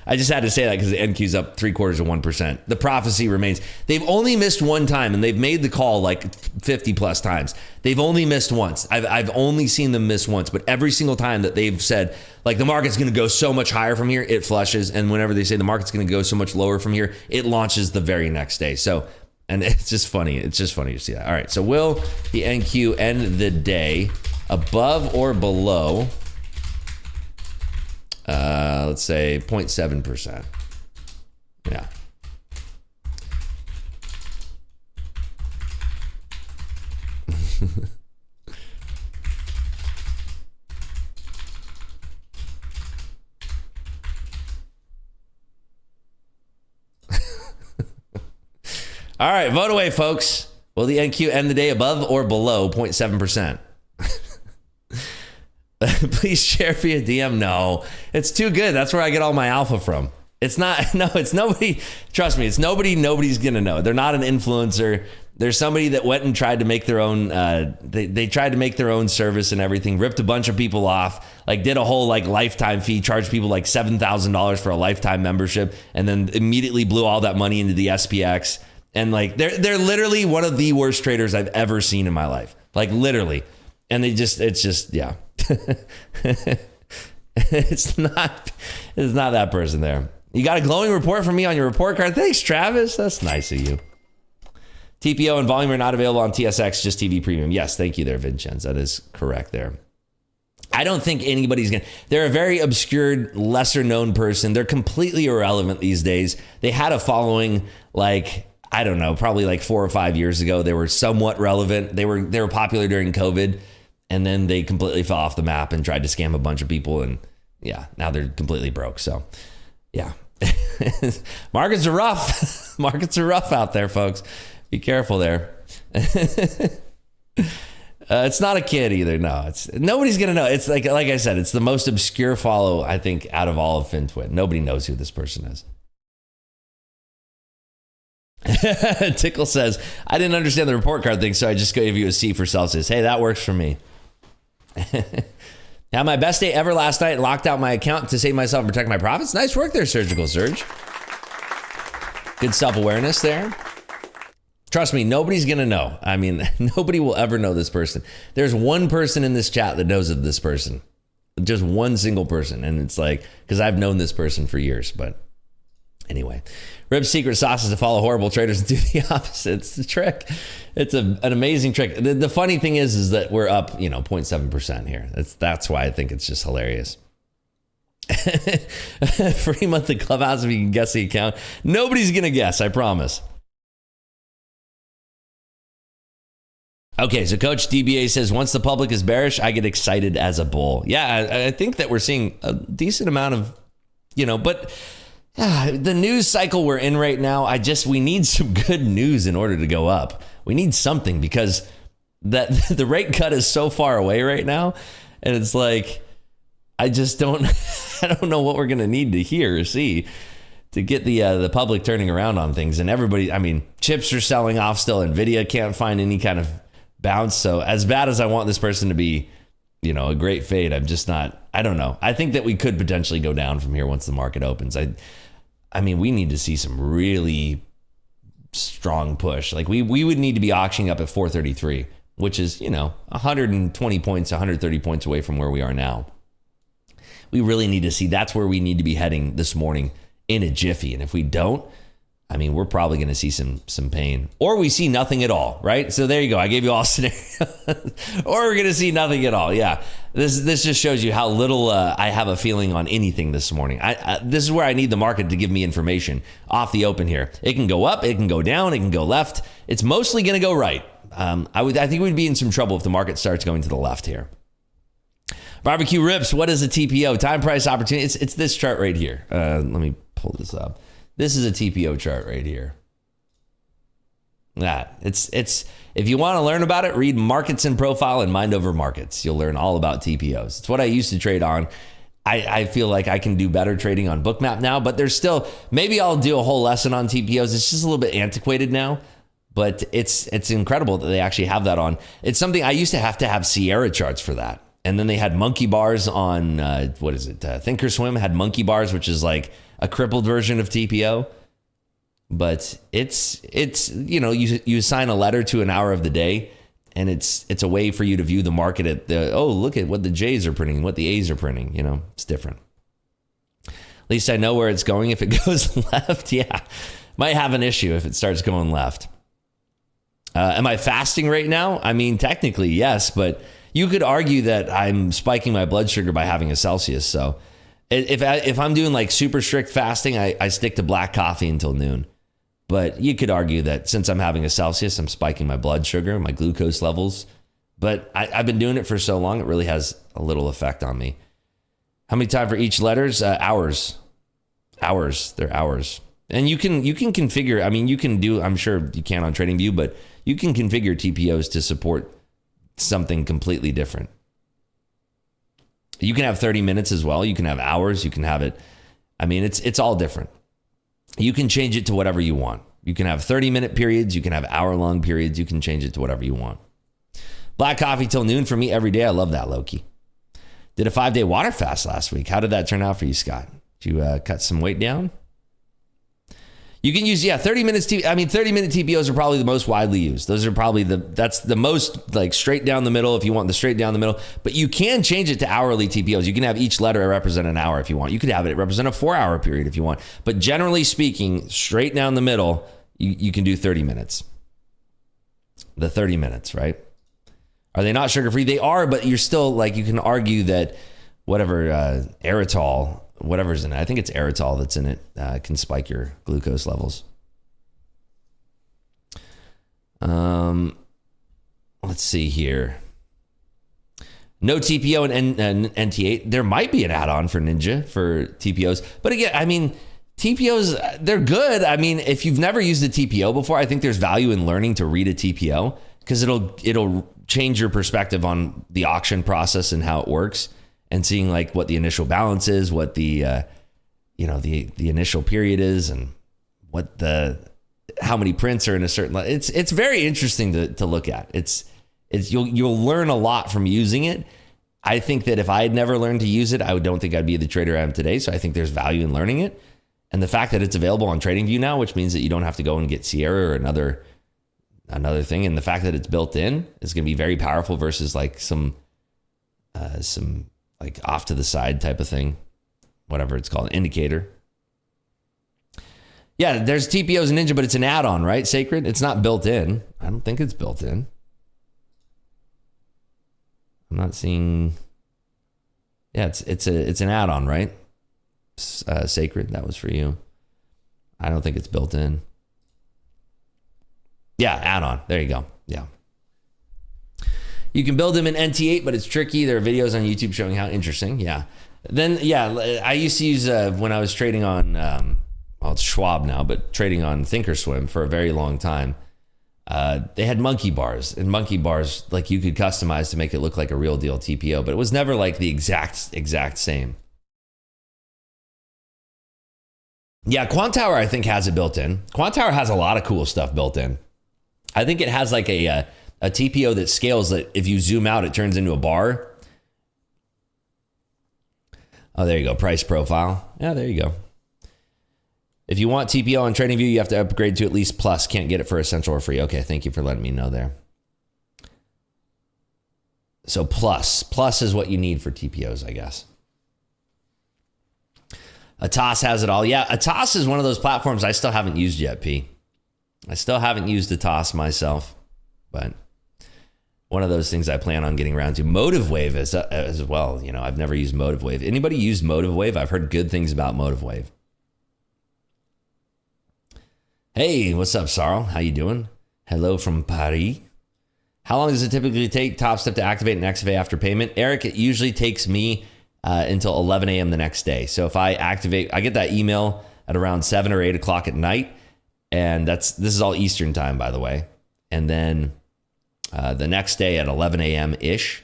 I just had to say that because the NQ's up 0.75%. The prophecy remains. They've only missed one time, and they've made the call like 50 plus times. They've only missed once. I've only seen them miss once, but every single time that they've said, like, the market's going to go so much higher from here, it flushes. And whenever they say the market's going to go so much lower from here, it launches the very next day. So, and it's just funny. It's just funny to see that. All right, so will the NQ end the day above or below? Let's say 0.7%. Yeah. All right, vote away, folks. Will the NQ end the day above or below 0.7%? Please share via DM. No, it's too good. That's where I get all my alpha from. It's not, no, it's nobody. Trust me, it's nobody. Nobody's going to know. They're not an influencer. There's somebody that went and tried to make their own, they tried to make their own service and everything, ripped a bunch of people off, like did a whole like lifetime fee, charged people like $7,000 for a lifetime membership, and then immediately blew all that money into the SPX. And like, they're literally one of the worst traders I've ever seen in my life. Like literally. And it's just, yeah. It's not that person there. You got a glowing report from me on your report card. Thanks, Travis. That's nice of you. TPO and volume are not available on TSX, just TV premium. Yes, thank you there, Vincenz. That is correct there. I don't think anybody's going to... They're a very obscure, lesser-known person. They're completely irrelevant these days. They had a following, like, I don't know, probably like 4 or 5 years ago. They were somewhat relevant. They were popular during COVID. And then they completely fell off the map and tried to scam a bunch of people. And yeah, now they're completely broke. So yeah, markets are rough. Markets are rough out there, folks. Be careful there. It's not a kid either. No, nobody's going to know. It's like I said, it's the most obscure follow, I think, out of all of FinTwit. Nobody knows who this person is. Tickle says, I didn't understand the report card thing, so I just gave you a C for Celsius. Hey, that works for me. Had my best day ever last night and locked out my account to save myself and protect my profits. Nice work there, Surgical Surge. Good self-awareness there. Trust me, nobody's going to know. I mean, nobody will ever know this person. There's one person in this chat that knows of this person. Just one single person. And it's like, because I've known this person for years, but anyway. Rip's secret sauce is to follow horrible traders and do the opposite. It's the trick. It's an amazing trick. The funny thing is that we're up, 0.7% here. That's why I think it's just hilarious. Free monthly Clubhouse if you can guess the account. Nobody's going to guess, I promise. Okay, so Coach DBA says, once the public is bearish, I get excited as a bull. Yeah, I think that we're seeing a decent amount of, but... the news cycle we're in right now, we need some good news in order to go up. We need something because the rate cut is so far away right now. And it's like, I don't know what we're going to need to hear or see to get the public turning around on things. And everybody, I mean, chips are selling off still. Nvidia can't find any kind of bounce. So as bad as I want this person to be, a great fade, I'm just not, I don't know. I think that we could potentially go down from here once the market opens. I mean, we need to see some really strong push. Like we would need to be auctioning up at 433, which is, 120 points, 130 points away from where we are now. We really need to see, that's where we need to be heading this morning in a jiffy. And if we don't, I mean, we're probably going to see some pain, or we see nothing at all, right? So there you go. I gave you all scenarios. Or we're going to see nothing at all. Yeah. This just shows you how little I have a feeling on anything this morning. This is where I need the market to give me information off the open here. It can go up, it can go down, it can go left. It's mostly going to go right. I think we'd be in some trouble if the market starts going to the left here. Barbecue Rips, what is a TPO? Time price opportunity. It's this chart right here. Let me pull this up. This is a TPO chart right here. It's if you want to learn about it, read Markets in Profile and Mind Over Markets. You'll learn all about TPOs. It's what I used to trade on. I feel like I can do better trading on Bookmap now, but there's still, maybe I'll do a whole lesson on TPOs. It's just a little bit antiquated now, But it's incredible that they actually have that on. It's something I used to have Sierra charts for that. And then they had monkey bars on, Thinkorswim had monkey bars, which is like a crippled version of TPO. But it's you assign a letter to an hour of the day, and it's a way for you to view the market at look at what the J's are printing, what the A's are printing. It's different. At least I know where it's going. If it goes left, might have an issue if it starts going left. Am I fasting right now? I mean, technically, yes, but you could argue that I'm spiking my blood sugar by having a Celsius. So if I'm doing like super strict fasting, I stick to black coffee until noon. But you could argue that since I'm having a Celsius, I'm spiking my blood sugar, my glucose levels. But I've been doing it for so long, it really has a little effect on me. How many time for each letters? Hours. They're hours. And you can configure, I mean, you can do, I'm sure you can on TradingView, but you can configure TPOs to support something completely different. You can have 30 minutes as well. You can have hours. You can have it. I mean, it's all different. You can change it to whatever you want. You can have 30-minute periods. You can have hour-long periods. You can change it to whatever you want. Black coffee till noon for me every day. I love that, Loki. Did a 5-day water fast last week. How did that turn out for you, Scott? Did you cut some weight down? You can use, 30 minutes. 30-minute TPOs are probably the most widely used. Those are probably that's the most like straight down the middle if you want the straight down the middle. But you can change it to hourly TPOs. You can have each letter represent an hour if you want. You could have it represent a 4-hour period if you want. But generally speaking, straight down the middle, you can do 30 minutes. The 30 minutes, right? Are they not sugar-free? They are, but you're still like, you can argue that whatever erythritol, whatever's in it, I think it's erythritol that's in it, can spike your glucose levels. Let's see here. No TPO and NT8. There might be an add-on for Ninja for TPOs. But again, I mean, TPOs, they're good. I mean, if you've never used a TPO before, I think there's value in learning to read a TPO because it'll change your perspective on the auction process and how it works. And seeing like what the initial balance is, what the the initial period is, and how many prints are in a certain. It's very interesting to look at. You'll learn a lot from using it. I think that if I had never learned to use it, I don't think I'd be the trader I am today. So I think there's value in learning it, and the fact that it's available on TradingView now, which means that you don't have to go and get Sierra or another thing, and the fact that it's built in is going to be very powerful versus like some like off to the side type of thing, whatever it's called, indicator. Yeah, there's TPOs and Ninja, but it's an add-on, right? Sacred. It's not built in. I don't think it's built in. I'm not seeing. Yeah, it's an add-on, right? Sacred. That was for you. I don't think it's built in. Yeah, add-on. There you go. Yeah. You can build them in NT8, but it's tricky. There are videos on YouTube showing how interesting. Yeah. Then, I used to use, when I was trading on, it's Schwab now, but trading on Thinkorswim for a very long time. They had monkey bars, and monkey bars, like you could customize to make it look like a real deal TPO, but it was never like the exact same. Yeah, Quantower, I think, has it built in. Quantower has a lot of cool stuff built in. I think it has like a TPO that scales that if you zoom out, it turns into a bar. Oh, there you go. Price profile. Yeah, there you go. If you want TPO on TradingView, you have to upgrade to at least Plus. Can't get it for Essential or free. Okay, thank you for letting me know there. So Plus is what you need for TPOs, I guess. Atos has it all. Yeah, Atos is one of those platforms I still haven't used yet, P. I still haven't used Atos myself, but one of those things I plan on getting around to. MotiveWave as well. You know, I've never used MotiveWave. Anybody use MotiveWave? I've heard good things about MotiveWave. Hey, what's up, Sarl? How you doing? Hello from Paris. How long does it typically take Topstep to activate an XFA after payment? Eric, it usually takes me until 11 a.m. the next day. So if I activate, I get that email at around 7 or 8 o'clock at night. And this is all Eastern time, by the way. And then the next day at 11 a.m. ish,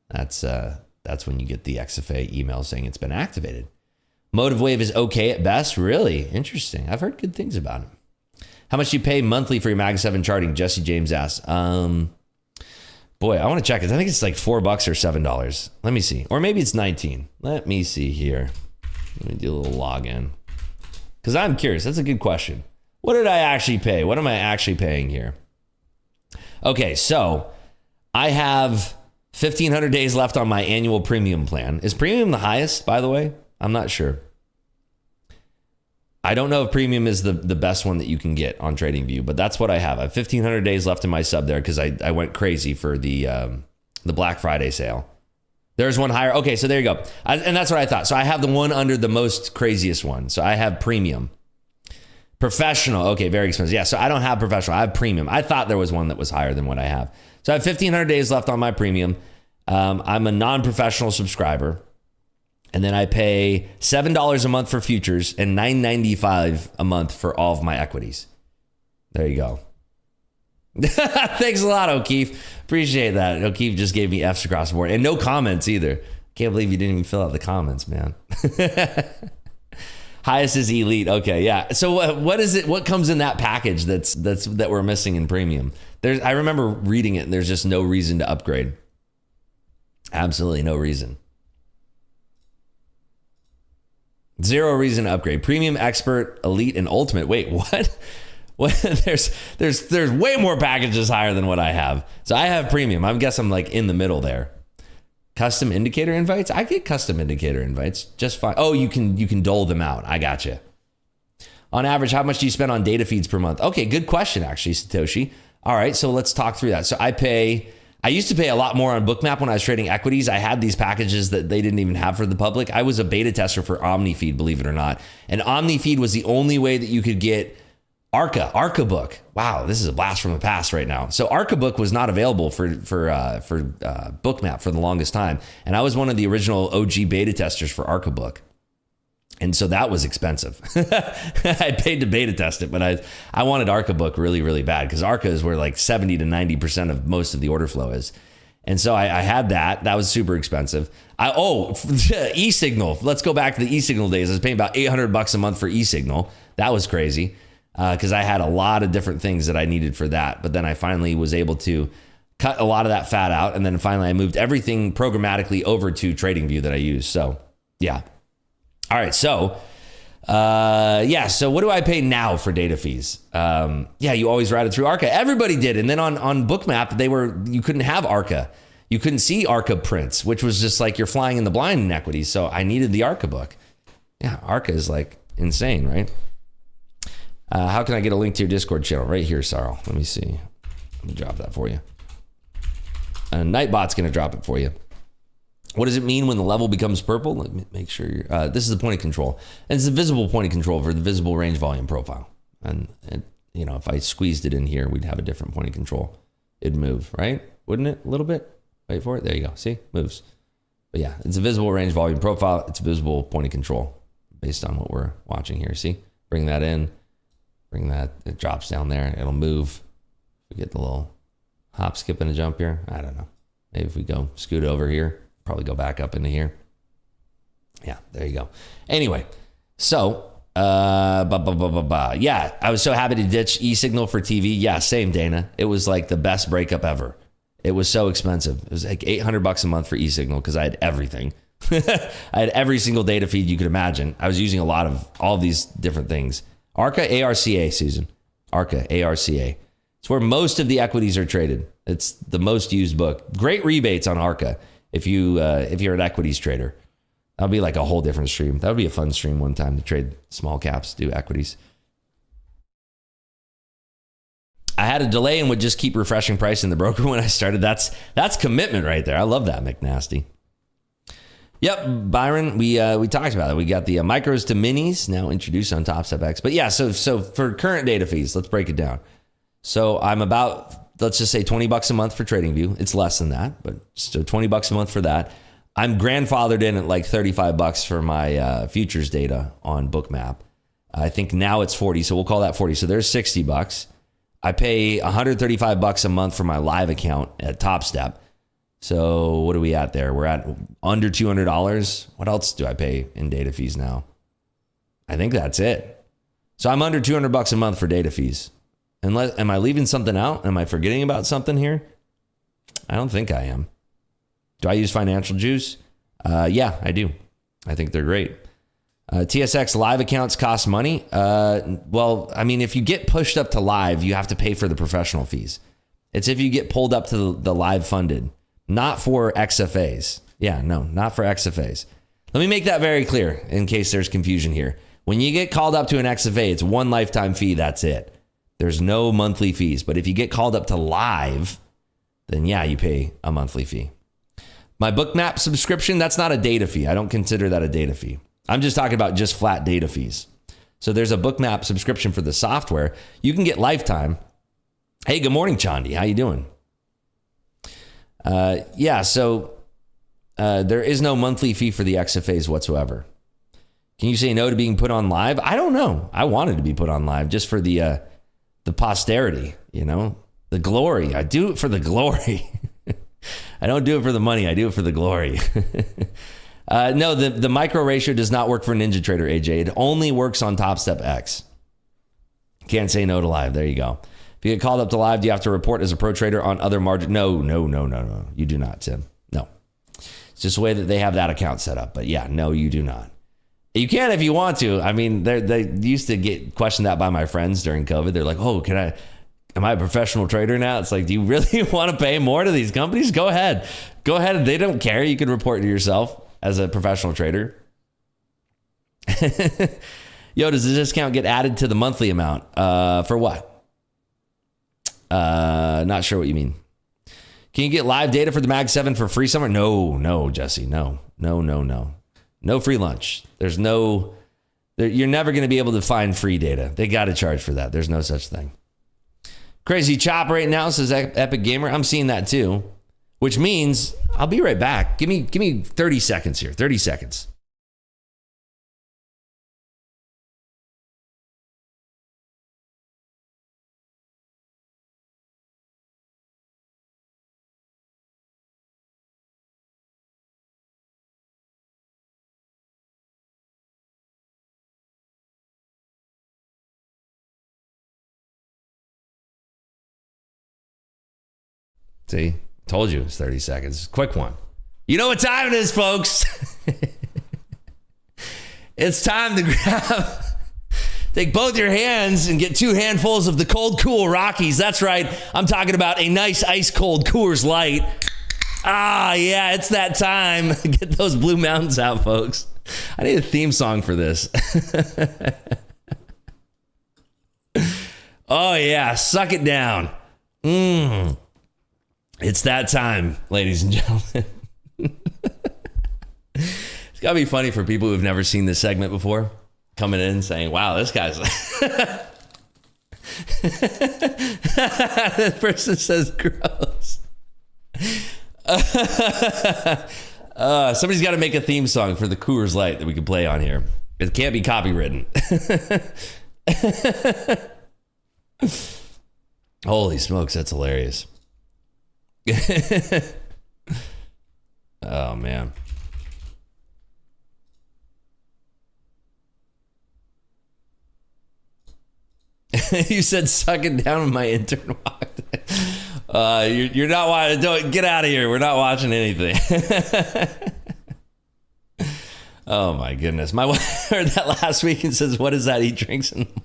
that's when you get the XFA email saying it's been activated. MotiveWave is okay at best. Really interesting. I've heard good things about it. How much do you pay monthly for your Mag 7 charting? Jesse James asks. Boy, I want to check it. I think it's like $4 or $7. Let me see. Or maybe it's 19. Let me see here. Let me do a little login. Because I'm curious. That's a good question. What did I actually pay? What am I actually paying here? Okay, so I have 1,500 days left on my annual premium plan. Is premium the highest, by the way? I'm not sure. I don't know if premium is the best one that you can get on TradingView, but that's what I have. I have 1,500 days left in my sub there because I went crazy for the Black Friday sale. There's one higher. Okay, so there you go. And that's what I thought. So I have the one under the most craziest one. So I have premium. Professional. Okay, very expensive. Yeah, so I don't have professional. I have premium. I thought there was one that was higher than what I have. So I have 1,500 days left on my premium. I'm a non-professional subscriber. And then I pay $7 a month for futures and $9.95 a month for all of my equities. There you go. Thanks a lot, O'Keefe. Appreciate that. O'Keefe just gave me F's across the board. And no comments either. Can't believe you didn't even fill out the comments, man. Highest is elite. Okay, yeah. So what is it? What comes in that package that we're missing in premium? I remember reading it and there's just no reason to upgrade. Absolutely no reason. Zero reason to upgrade. Premium, expert, elite, and ultimate. Wait, what? What? There's way more packages higher than what I have. So I have premium. I guess I'm like in the middle there. Custom indicator invites. I get custom indicator invites just fine. Oh, you can dole them out. I got you. On average, how much do you spend on data feeds per month? Okay, good question actually, Satoshi. All right, so let's talk through that. So I used to pay a lot more on Bookmap when I was trading equities. I had these packages that they didn't even have for the public. I was a beta tester for OmniFeed, believe it or not. And OmniFeed was the only way that you could get Arca Book. Wow, this is a blast from the past right now. So Arca Book was not available for Bookmap for the longest time. And I was one of the original OG beta testers for Arca Book. And so that was expensive. I paid to beta test it, but I wanted Arca Book really, really bad because Arca is where like 70 to 90% of most of the order flow is. And so I had that. That was super expensive. eSignal. Let's go back to the eSignal days. I was paying about $800 a month for eSignal. That was crazy because I had a lot of different things that I needed for that. But then I finally was able to cut a lot of that fat out. And then finally I moved everything programmatically over to TradingView that I use. So yeah. All right, so so what do I pay now for data fees? You always routed through Arca. Everybody did, and then on Bookmap, you couldn't have Arca. You couldn't see Arca prints, which was just like you're flying in the blind in equities. So I needed the Arca book. Yeah, Arca is like insane, right? How can I get a link to your Discord channel? Right here, Sarl. Let me see. Let me drop that for you. Nightbot's going to drop it for you. What does it mean when the level becomes purple? Let me make sure this is the point of control. And it's a visible point of control for the visible range volume profile. And if I squeezed it in here, we'd have a different point of control. It'd move, right? Wouldn't it? A little bit? Wait for it. There you go. See? Moves. But yeah, it's a visible range volume profile. It's a visible point of control based on what we're watching here. See? Bring that in. Bring that. It drops down there. It'll move. We get the little hop, skip, and a jump here. I don't know. Maybe if we go scoot over here. Probably go back up into here. Yeah, there you go. Anyway, so, yeah, I was so happy to ditch eSignal for TV. Yeah, same, Dana. It was like the best breakup ever. It was so expensive. It was like $800 a month for eSignal because I had everything. I had every single data feed you could imagine. I was using a lot of all of these different things. Arca, ARCA, Susan. Arca, ARCA. It's where most of the equities are traded. It's the most used book. Great rebates on Arca. If you're an equities trader, that'll be like a whole different stream. That would be a fun stream one time to trade small caps, do equities. I had a delay and would just keep refreshing price in the broker when I started. That's commitment right there. I love that, McNasty. Yep, Byron, we talked about it. We got the micros to minis now introduced on Topstep X. But yeah, so for current data fees, let's break it down. So I'm about, let's just say $20 a month for TradingView. It's less than that, but still $20 a month for that. I'm grandfathered in at like $35 for my futures data on Bookmap. I think now it's 40, so we'll call that 40. So there's $60. I pay $135 a month for my live account at Topstep. So what are we at there? We're at under $200. What else do I pay in data fees now? I think that's it. So I'm under $200 a month for data fees. Unless, am I leaving something out? Am I forgetting about something here? I don't think I am. Do I use Financial Juice? Yeah, I do. I think they're great. TSX live accounts cost money. Well, I mean, if you get pushed up to live, you have to pay for the professional fees. It's if you get pulled up to the live funded, not for XFAs. Yeah, no, not for XFAs. Let me make that very clear in case there's confusion here. When you get called up to an XFA, it's one lifetime fee. That's it. There's no monthly fees. But if you get called up to live, then yeah, you pay a monthly fee. My Bookmap subscription, that's not a data fee. I don't consider that a data fee. I'm just talking about just flat data fees. So there's a Bookmap subscription for the software. You can get lifetime. Hey, good morning, Chandi. How you doing? Yeah, so there is no monthly fee for the XFAs whatsoever. Can you say no to being put on live? I don't know. I wanted to be put on live just for the posterity, you know, the glory. I do it for the glory. I don't do it for the money. I do it for the glory. No, the micro ratio does not work for Ninja Trader, AJ. It only works on Topstep X. Can't say no to live. There you go. If you get called up to live, do you have to report as a pro trader on other margin? No. You do not, Tim. No. It's just the way that they have that account set up. But yeah, no, you do not. You can if you want to. I mean, they used to get questioned that by my friends during COVID. They're like, oh, am I a professional trader now? It's like, do you really want to pay more to these companies? Go ahead. They don't care. You can report to yourself as a professional trader. Yo, does the discount get added to the monthly amount? For what? Not sure what you mean. Can you get live data for the Mag 7 for free somewhere? No, Jesse. No. No free lunch. You're never going to be able to find free data. They got to charge for that. There's no such thing. Crazy Chop right now says Epic Gamer. I'm seeing that too, which means I'll be right back. Give me 30 seconds here. 30 seconds. See, told you it's 30 seconds. Quick one. You know what time it is, folks. It's time to take both your hands and get 2 handfuls of the cold, cool Rockies. That's right. I'm talking about a nice ice cold Coors Light. Ah, yeah, it's that time. Get those Blue Mountains out, folks. I need a theme song for this. Oh, yeah. Suck it down. It's that time, ladies and gentlemen. It's got to be funny for people who've never seen this segment before, coming in saying, wow, this guy's... The person says gross. Somebody's got to make a theme song for the Coors Light that we can play on here. It can't be copywritten. Holy smokes, that's hilarious. Oh, man. You said suck it down when my intern walked in. You're not watching. Don't get out of here. We're not watching anything. Oh my goodness. My wife heard that last week and says, what is that he drinks in the morning?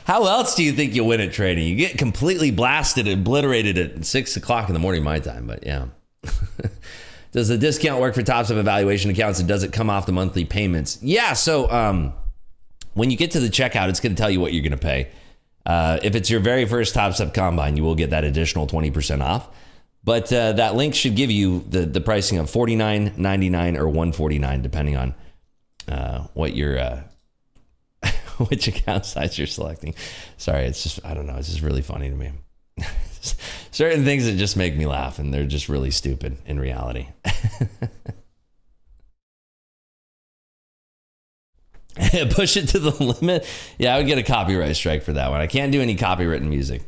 How else do you think you win at trading? You get completely blasted, obliterated at 6 o'clock in the morning my time, but yeah. Does the discount work for Topstep evaluation accounts, and does it come off the monthly payments? Yeah, so when you get to the checkout, it's going to tell you what you're going to pay. If it's your very first Topstep Combine, you will get that additional 20% off. But that link should give you the pricing of $49.99 or $149, depending on what your which account size you're selecting. Sorry, it's just, I don't know. It's just really funny to me. Certain things that just make me laugh, and they're just really stupid in reality. Push it to the limit. Yeah, I would get a copyright strike for that one. I can't do any copywritten music.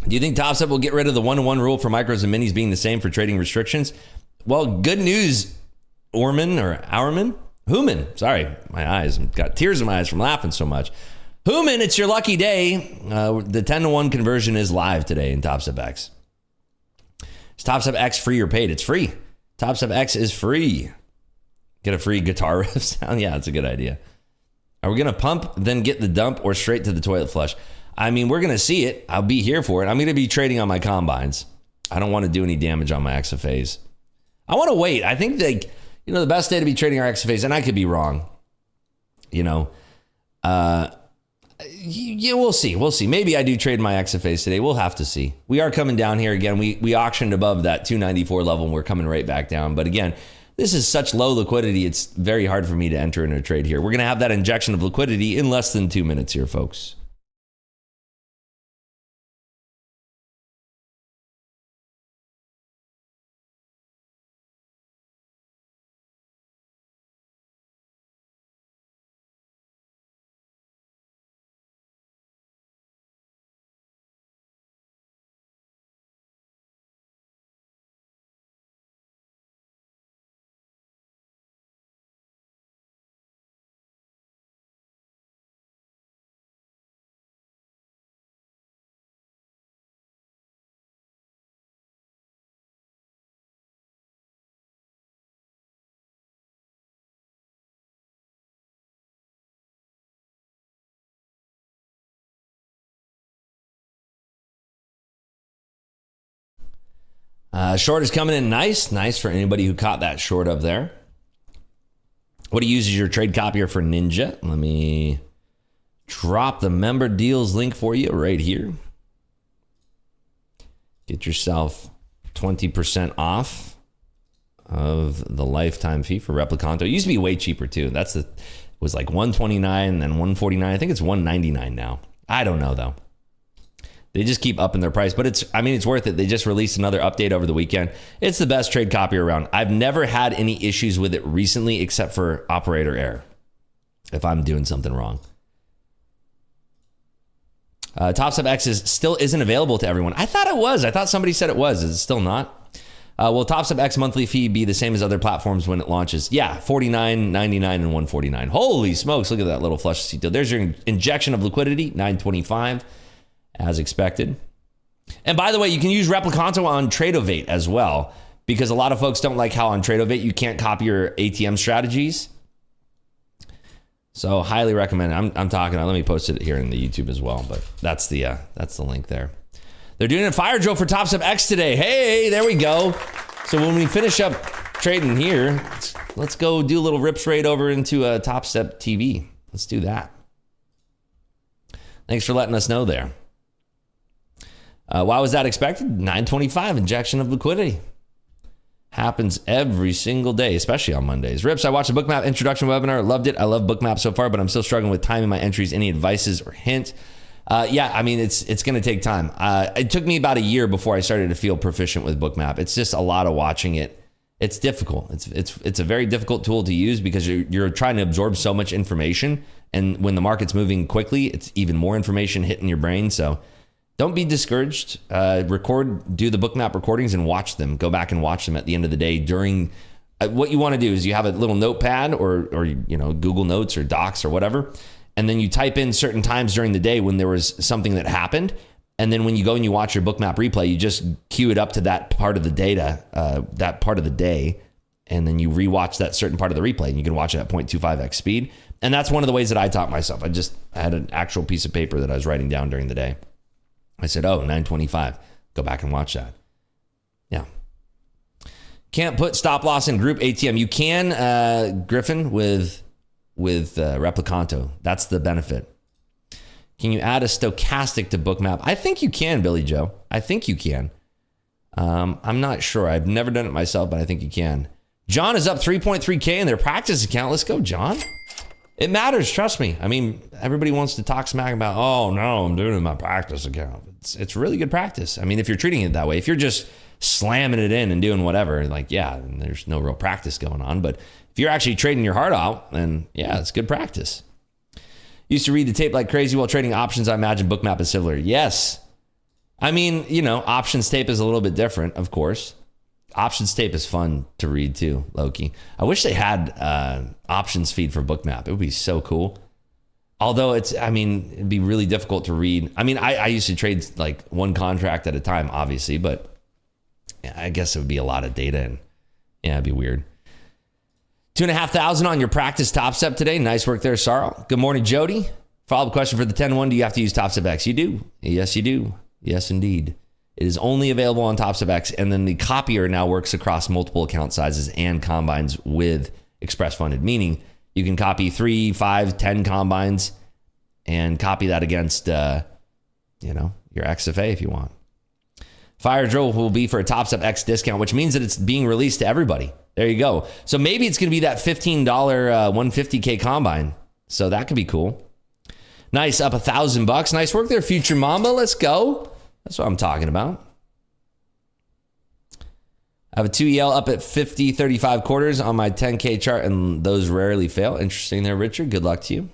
Do you think Topstep will get rid of the 1-to-1 rule for micros and minis being the same for trading restrictions? Well, good news, Human. Sorry, my eyes. I've got tears in my eyes from laughing so much. Human, it's your lucky day. The 10-to-1 conversion is live today in Topstep X. Is Topstep X free or paid? It's free. Topstep X is free. Get a free guitar riff sound? Yeah, that's a good idea. Are we going to pump, then get the dump, or straight to the toilet flush? I mean, we're going to see it. I'll be here for it. I'm going to be trading on my combines. I don't want to do any damage on my XFAs. I want to wait. I think the best day to be trading our XFAs, and I could be wrong. Yeah, we'll see. We'll see. Maybe I do trade my XFAs today. We'll have to see. We are coming down here again. We auctioned above that 294 level, and we're coming right back down. But again, this is such low liquidity. It's very hard for me to enter in a trade here. We're going to have that injection of liquidity in less than 2 minutes here, folks. Short is coming in nice. Nice for anybody who caught that short up there. What do you use as your trade copier for Ninja? Let me drop the member deals link for you right here. Get yourself 20% off of the lifetime fee for Replicanto. It used to be way cheaper too. It was like $129 and then $149. I think it's $199 now. I don't know though. They just keep upping their price, but it's worth it. They just released another update over the weekend. It's the best trade copier around. I've never had any issues with it recently except for operator error if I'm doing something wrong. Topstep X still isn't available to everyone. I thought it was. I thought somebody said it was. Is it still not? Will Topstep X monthly fee be the same as other platforms when it launches? Yeah, $49.99 and $149. Holy smokes, look at that little flush deal. There's your injection of liquidity, $925. As expected. And by the way, you can use Replicanto on Tradovate as well, because a lot of folks don't like how on Tradovate you can't copy your ATM strategies. So highly recommend it. I'm talking. Let me post it here in the YouTube as well, but that's the link there. They're doing a fire drill for Topstep X today. Hey, there we go. So when we finish up trading here, let's go do a little rip trade over into Topstep TV. Let's do that. Thanks for letting us know there. Why was that expected? $925 injection of liquidity. Happens every single day, especially on Mondays. Rips, I watched the Bookmap introduction webinar. Loved it. I love Bookmap so far, but I'm still struggling with timing my entries. Any advices or hints? Yeah, I mean, it's going to take time. It took me about a year before I started to feel proficient with Bookmap. It's just a lot of watching it. It's difficult. It's a very difficult tool to use because you're trying to absorb so much information. And when the market's moving quickly, it's even more information hitting your brain. So don't be discouraged. Do the Bookmap recordings and watch them. Go back and watch them at the end of the day. During what you want to do is you have a little notepad or Google Notes or Docs or whatever, and then you type in certain times during the day when there was something that happened, and then when you go and you watch your Bookmap replay, you just cue it up to that part of the data, that part of the day, and then you rewatch that certain part of the replay, and you can watch it at 0.25x speed. And that's one of the ways that I taught myself. I had an actual piece of paper that I was writing down during the day. I said, $925. Go back and watch that. Yeah. Can't put stop loss in group ATM. You can, Griffin, with Replicanto. That's the benefit. Can you add a stochastic to Bookmap? I think you can, Billy Joe. I think you can. I'm not sure. I've never done it myself, but I think you can. John is up 3.3K in their practice account. Let's go, John. It matters, trust me. I mean, everybody wants to talk smack about, oh no, I'm doing it in my practice account. It's really good practice. I mean, if you're treating it that way, if you're just slamming it in and doing whatever, like, yeah, there's no real practice going on. But if you're actually trading your heart out, then yeah, it's good practice. Used to read the tape like crazy while trading options. I imagine Bookmap is similar. Yes. I mean, options tape is a little bit different, of course. Options tape is fun to read too, Loki. I wish they had options feed for Bookmap. It would be so cool. Although it'd be really difficult to read. I mean, I used to trade like one contract at a time, obviously, but I guess it would be a lot of data and yeah, it'd be weird. 2,500 on your practice Top Step today. Nice work there, Sarl. Good morning, Jody. Follow-up question for the 10-1. Do you have to use Topstep X? You do. Yes, you do. Yes, indeed. It is only available on Topstep X, and then the copier now works across multiple account sizes and combines with Express Funded, meaning you can copy 3, 5, 10 combines and copy that against, your XFA if you want. Fire drill will be for a Topstep X discount, which means that it's being released to everybody. There you go. So maybe it's going to be that $15 150K combine. So that could be cool. Nice, up $1,000. Nice work there, Future Mamba. Let's go. That's what I'm talking about. I have a 2EL up at 50, 35 quarters on my 10K chart, and those rarely fail. Interesting there, Richard. Good luck to you.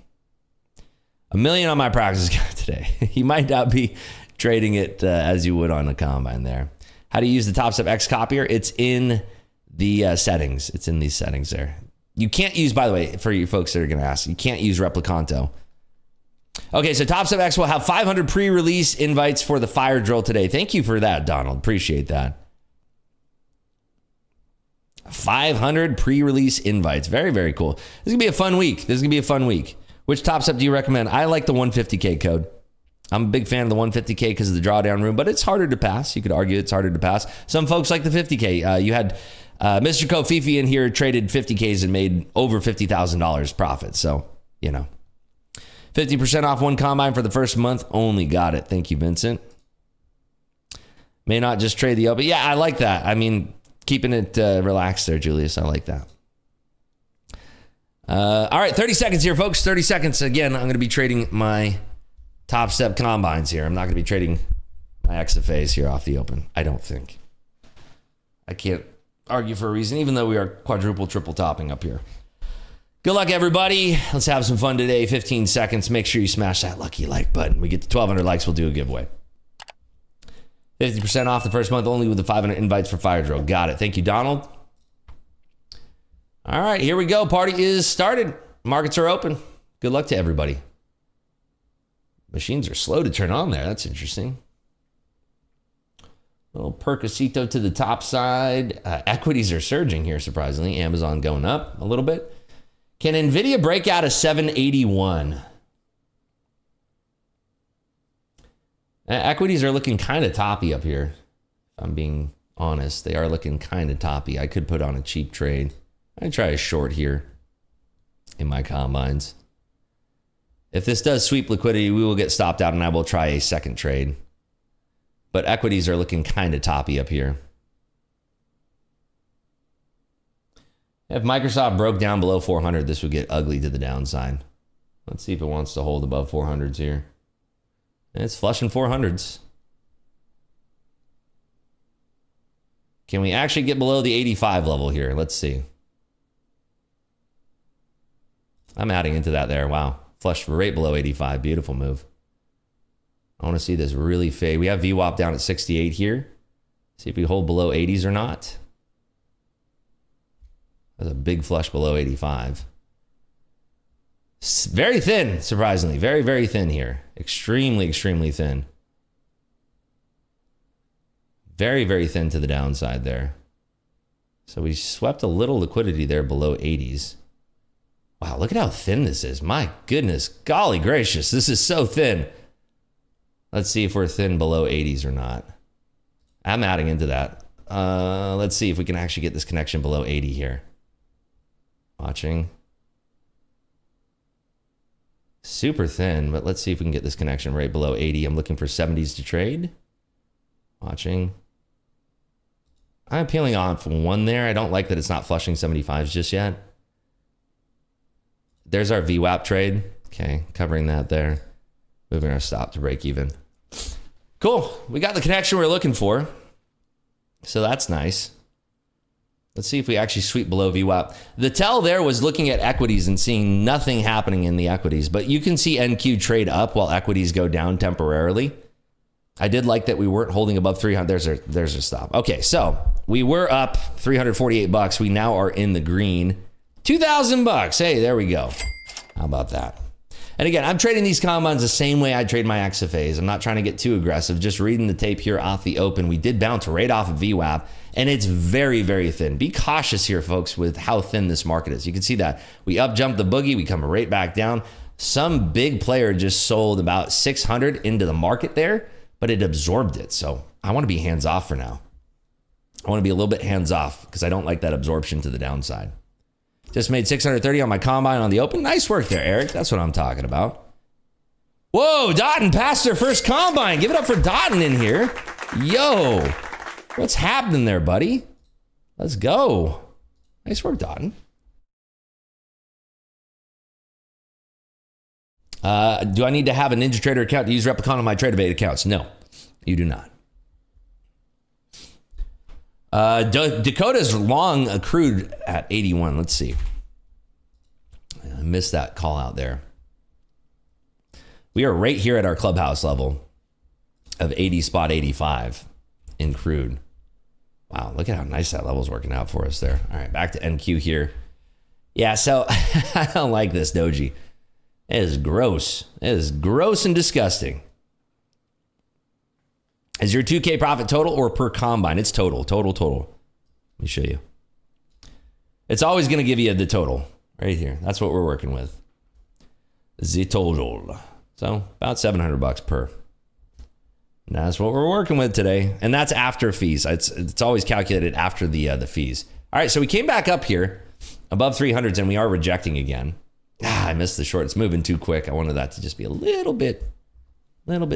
$1 million on my practice guide today. You might not be trading it as you would on a combine there. How do you use the Topstep X copier? It's in the settings. It's in these settings there. You can't use, by the way, for you folks that are going to ask, you can't use Replicanto. Okay, so Topstep X will have 500 pre-release invites for the fire drill today. Thank you for that, Donald. Appreciate that. 500 pre-release invites. Very, very cool. This is going to be a fun week. Which Topstep do you recommend? I like the 150K code. I'm a big fan of the 150K because of the drawdown room, but it's harder to pass. You could argue it's harder to pass. Some folks like the 50K. You had Mr. Kofifi in here, traded 50Ks and made over $50,000 profit. So, 50% off one combine for the first month only. Got it. Thank you, Vincent. May not just trade the open. Yeah, I like that. I mean, keeping it relaxed there, Julius. I like that. All right, 30 seconds here, folks. 30 seconds. Again, I'm going to be trading my Topstep combines here. I'm not going to be trading my XFAs here off the open. I don't think. I can't argue for a reason, even though we are quadruple, triple topping up here. Good luck, everybody. Let's have some fun today. 15 seconds. Make sure you smash that lucky like button. We get to 1,200 likes, we'll do a giveaway. 50% off the first month only with the 500 invites for Fire Drill. Got it. Thank you, Donald. All right, here we go. Party is started. Markets are open. Good luck to everybody. Machines are slow to turn on there. That's interesting. Little Percocito to the top side. Equities are surging here, surprisingly. Amazon going up a little bit. Can NVIDIA break out a 781? Equities are looking kind of toppy up here. If I'm being honest, they are looking kind of toppy. I could put on a cheap trade. I'd try a short here in my combines. If this does sweep liquidity, we will get stopped out and I will try a second trade. But equities are looking kind of toppy up here. If Microsoft broke down below 400, this would get ugly to the downside. Let's see if it wants to hold above 400s here. It's flushing 400s. Can we actually get below the 85 level here? Let's see. I'm adding into that there. Wow. Flush right below 85. Beautiful move. I want to see this really fade. We have VWAP down at 68 here. See if we hold below 80s or not. That's a big flush below 85. Very thin, surprisingly. Very, very thin here. Extremely, extremely thin. Very, very thin to the downside there. So we swept a little liquidity there below 80s. Wow, look at how thin this is. My goodness, golly gracious, this is so thin. Let's see if we're thin below 80s or not. I'm adding into that. Let's see if we can actually get this connection below 80 here. Watching. Super thin, but let's see if we can get this connection right below 80. I'm looking for 70s to trade. Watching. I'm peeling off one there. I don't like that it's not flushing 75s just yet. There's our VWAP trade. Okay, covering that there. Moving our stop to break even. Cool. We got the connection we're looking for. So that's nice. Let's see if we actually sweep below VWAP. The tell there was looking at equities and seeing nothing happening in the equities, but you can see NQ trade up while equities go down temporarily. I did like that we weren't holding above 300. There's a stop. Okay, so we were up $348. We now are in the green. $2,000. Hey, there we go. How about that? And again, I'm trading these combines the same way I trade my XFAs. I'm not trying to get too aggressive. Just reading the tape here off the open. We did bounce right off of VWAP, and it's very, very thin. Be cautious here, folks, with how thin this market is. You can see that. We up jumped the boogie. We come right back down. Some big player just sold about 600 into the market there, but it absorbed it. So I want to be hands off for now. I want to be a little bit hands off because I don't like that absorption to the downside. Just made 630 on my combine on the open. Nice work there, Eric. That's what I'm talking about. Whoa, Dotton passed her first combine. Give it up for Dotton in here. Yo, what's happening there, buddy? Let's go. Nice work, Dotton. Do I need to have a NinjaTrader account to use Replicon on my TradeAvate accounts? No, you do not. Dakota's long accrued at 81. Let's see. I missed that call out there. We are right here at our Clubhouse level of 80 spot 85 in crude. Wow, look at how nice that level's working out for us there. All right, back to NQ here. Yeah, so I don't like this doji. It is gross. It is gross and disgusting. Is your 2K profit total or per combine? It's total. Let me show you. It's always going to give you the total right here. That's what we're working with. The total. So about $700 per. And that's what we're working with today. And that's after fees. It's always calculated after the fees. All right, so we came back up here above 300s and we are rejecting again. I missed the short. It's moving too quick. I wanted that to just be a little bit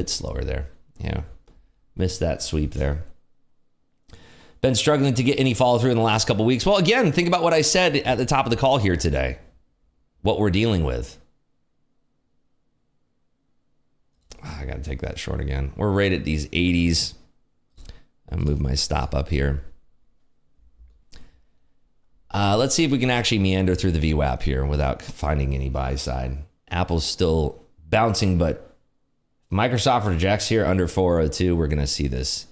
slower there. Yeah. Missed that sweep there. Been struggling to get any follow through in the last couple weeks. Well, again, think about what I said at the top of the call here today. What we're dealing with. I got to take that short again. We're right at these 80s. I'll move my stop up here. Let's see if we can actually meander through the VWAP here without finding any buy side. Apple's still bouncing, but Microsoft rejects here under 402. We're going to see this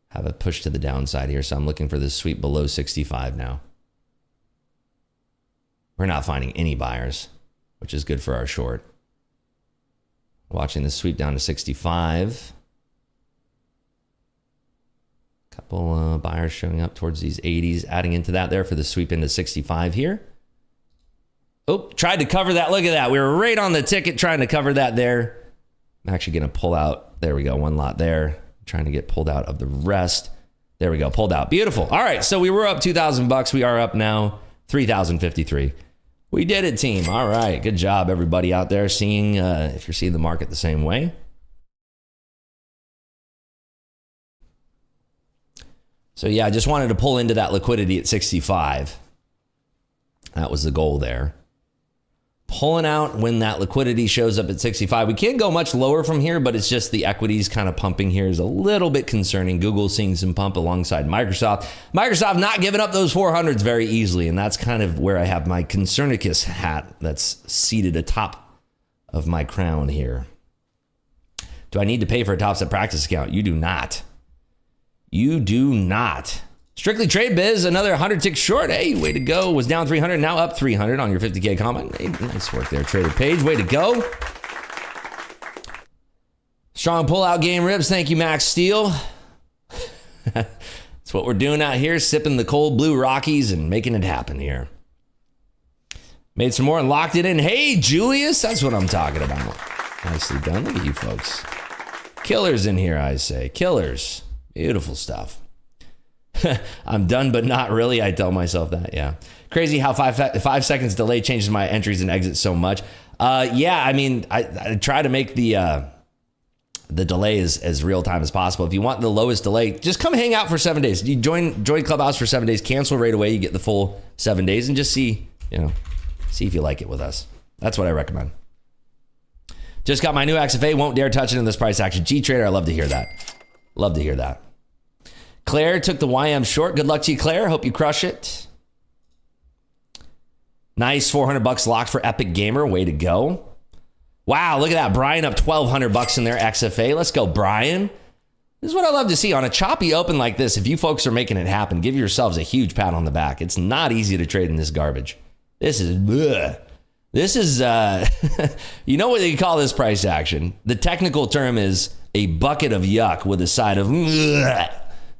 have a push to the downside here. So I'm looking for this sweep below 65 now. We're not finding any buyers, which is good for our short. Watching this sweep down to 65. Couple buyers showing up towards these 80s, adding into that there for the sweep into 65 here. Oh, tried to cover that. Look at that. We were right on the ticket trying to cover that there. I'm actually going to pull out. There we go. One lot there. Trying to get pulled out of the rest. There we go. Pulled out. Beautiful. All right. So we were up $2,000. We are up now $3,053. We did it, team. All right. Good job, everybody out there seeing if you're seeing the market the same way. So yeah, I just wanted to pull into that liquidity at 65. That was the goal there. Pulling out when that liquidity shows up at 65. We can't go much lower from here, but it's just the equities kind of pumping here is a little bit concerning. Google seeing some pump alongside Microsoft. Microsoft not giving up those 400s very easily, and that's kind of where I have my Concernicus hat that's seated atop of my crown here. Do I need to pay for a Topstep practice account? You do not. You do not. Strictly Trade Biz, another 100 tick short. Hey, way to go. Was down 300, now up 300 on your 50K comment. Hey, nice work there, Trader Page. Way to go. Strong pullout game, Ribs. Thank you, Max Steele. That's what we're doing out here, sipping the cold blue Rockies and making it happen here. Made some more and locked it in. Hey, Julius. That's what I'm talking about. Nicely done. Look at you folks. Killers in here, I say. Killers. Beautiful stuff. I'm done, but not really. I tell myself that. Yeah. Crazy how 5 seconds delay changes my entries and exits so much. Yeah. I mean, I try to make the delay as real time as possible. If you want the lowest delay, just come hang out for 7 days. You join Clubhouse for 7 days, cancel right away. You get the full 7 days and just see if you like it with us. That's what I recommend. Just got my new XFA. Won't dare touch it in this price action. G-Trader. I love to hear that. Love to hear that. Claire took the YM short. Good luck to you, Claire. Hope you crush it. Nice $400 locked for Epic Gamer. Way to go. Wow, look at that. Brian up $1,200 in their XFA. Let's go, Brian. This is what I love to see. On a choppy open like this, if you folks are making it happen, give yourselves a huge pat on the back. It's not easy to trade in this garbage. This is bleh. This is, you know what they call this price action? The technical term is a bucket of yuck with a side of, bleh.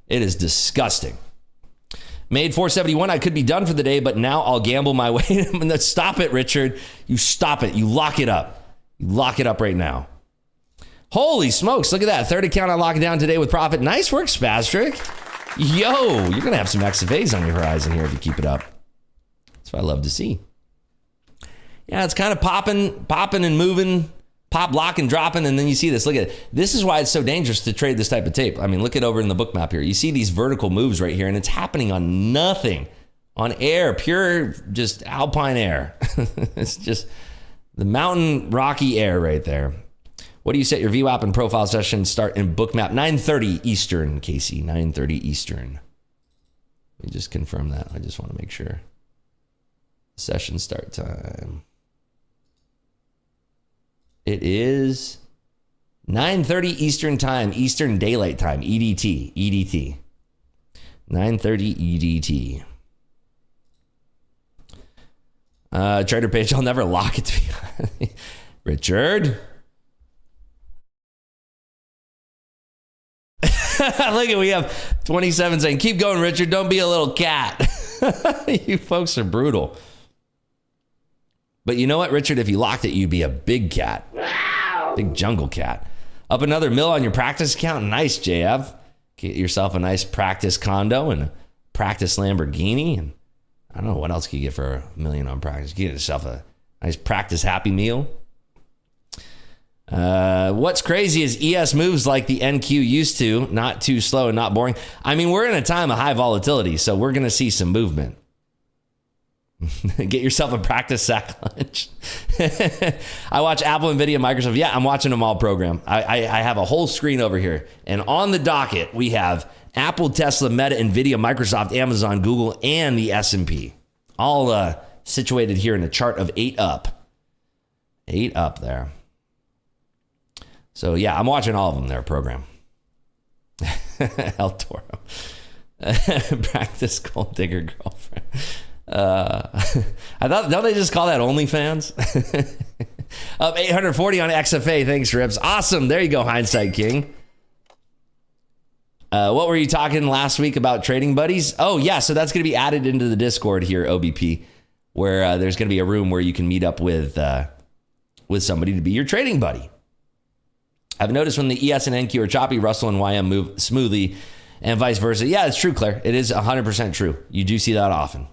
It is disgusting. Made 471. I could be done for the day, but now I'll gamble my way. Stop it, Richard. You stop it. You lock it up. You lock it up right now. Holy smokes. Look at that. Third account I locked down today with profit. Nice work, Spastric. Yo, you're going to have some XFAs on your horizon here if you keep it up. That's what I love to see. Yeah, it's kind of popping and moving, pop, lock, and dropping, and then you see this. Look at it. This is why it's so dangerous to trade this type of tape. I mean, look at over in the book map here. You see these vertical moves right here, and it's happening on nothing, on air, pure just alpine air. It's just the mountain rocky air right there. What do you set your VWAP and profile session start in book map? 9:30 Eastern, Casey, 9:30 Eastern. Let me just confirm that. I just want to make sure. Session start time. It is 9:30 Eastern time, Eastern Daylight Time, EDT. 9:30 EDT. Trader page, I'll never lock it to be Richard. Look at, we have 27 saying, keep going, Richard. Don't be a little cat. You folks are brutal. But you know what, Richard? If you locked it, you'd be a big cat. Big jungle cat. Up another mil on your practice account. Nice, JF. Get yourself a nice practice condo and a practice Lamborghini. And I don't know what else can you get for $1 million on practice. Get yourself a nice practice Happy Meal. What's crazy is ES moves like the NQ used to, not too slow and not boring. I mean, we're in a time of high volatility, so we're going to see some movement. Get yourself a practice sack lunch. I watch Apple, Nvidia, Microsoft. Yeah, I'm watching them all program. I have a whole screen over here. And on the docket, we have Apple, Tesla, Meta, Nvidia, Microsoft, Amazon, Google, and the S&P. All situated here in a chart of 8 up. 8 up there. So, yeah, I'm watching all of them there program. El Toro. Practice gold digger girlfriend. I thought, don't they just call that OnlyFans? Up 840 on XFA. Thanks, Rips. Awesome. There you go, Hindsight King. What were you talking last week about trading buddies? Oh, yeah. So that's going to be added into the Discord here, OBP, where there's going to be a room where you can meet up with somebody to be your trading buddy. I've noticed when the ES and NQ are choppy, Russell and YM move smoothly and vice versa. Yeah, it's true, Claire. It is 100% true. You do see that often.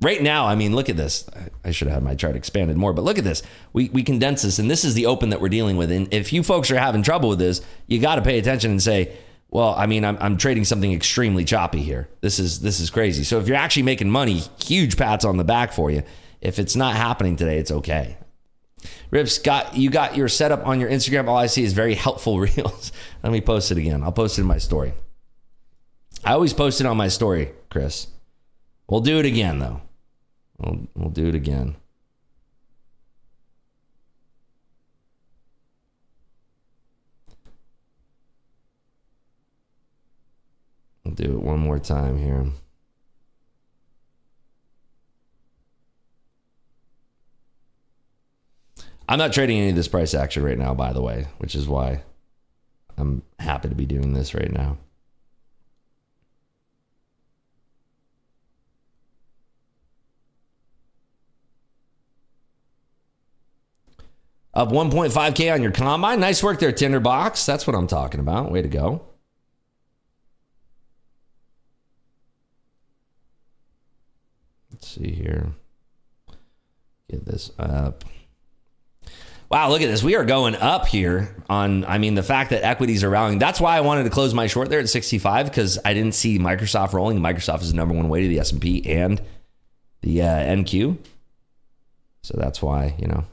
Right now, I mean, look at this. I should have had my chart expanded more, but look at this. We condense this, and this is the open that we're dealing with. And if you folks are having trouble with this, you got to pay attention and say, well, I mean, I'm trading something extremely choppy here. This is crazy. So if you're actually making money, huge pats on the back for you. If it's not happening today, it's okay. Rips, you got your setup on your Instagram. All I see is very helpful reels. Let me post it again. I'll post it in my story. I always post it on my story, Chris. We'll do it again, though. We'll do it again. We'll do it one more time here. I'm not trading any of this price action right now, by the way, which is why I'm happy to be doing this right now. Up 1.5K on your combine. Nice work there, Tinderbox. That's what I'm talking about. Way to go. Let's see here. Get this up. Wow, look at this. We are going up here on, I mean, the fact that equities are rallying. That's why I wanted to close my short there at 65, because I didn't see Microsoft rolling. Microsoft is the number one weight of the S&P and the NQ. So that's why, you know.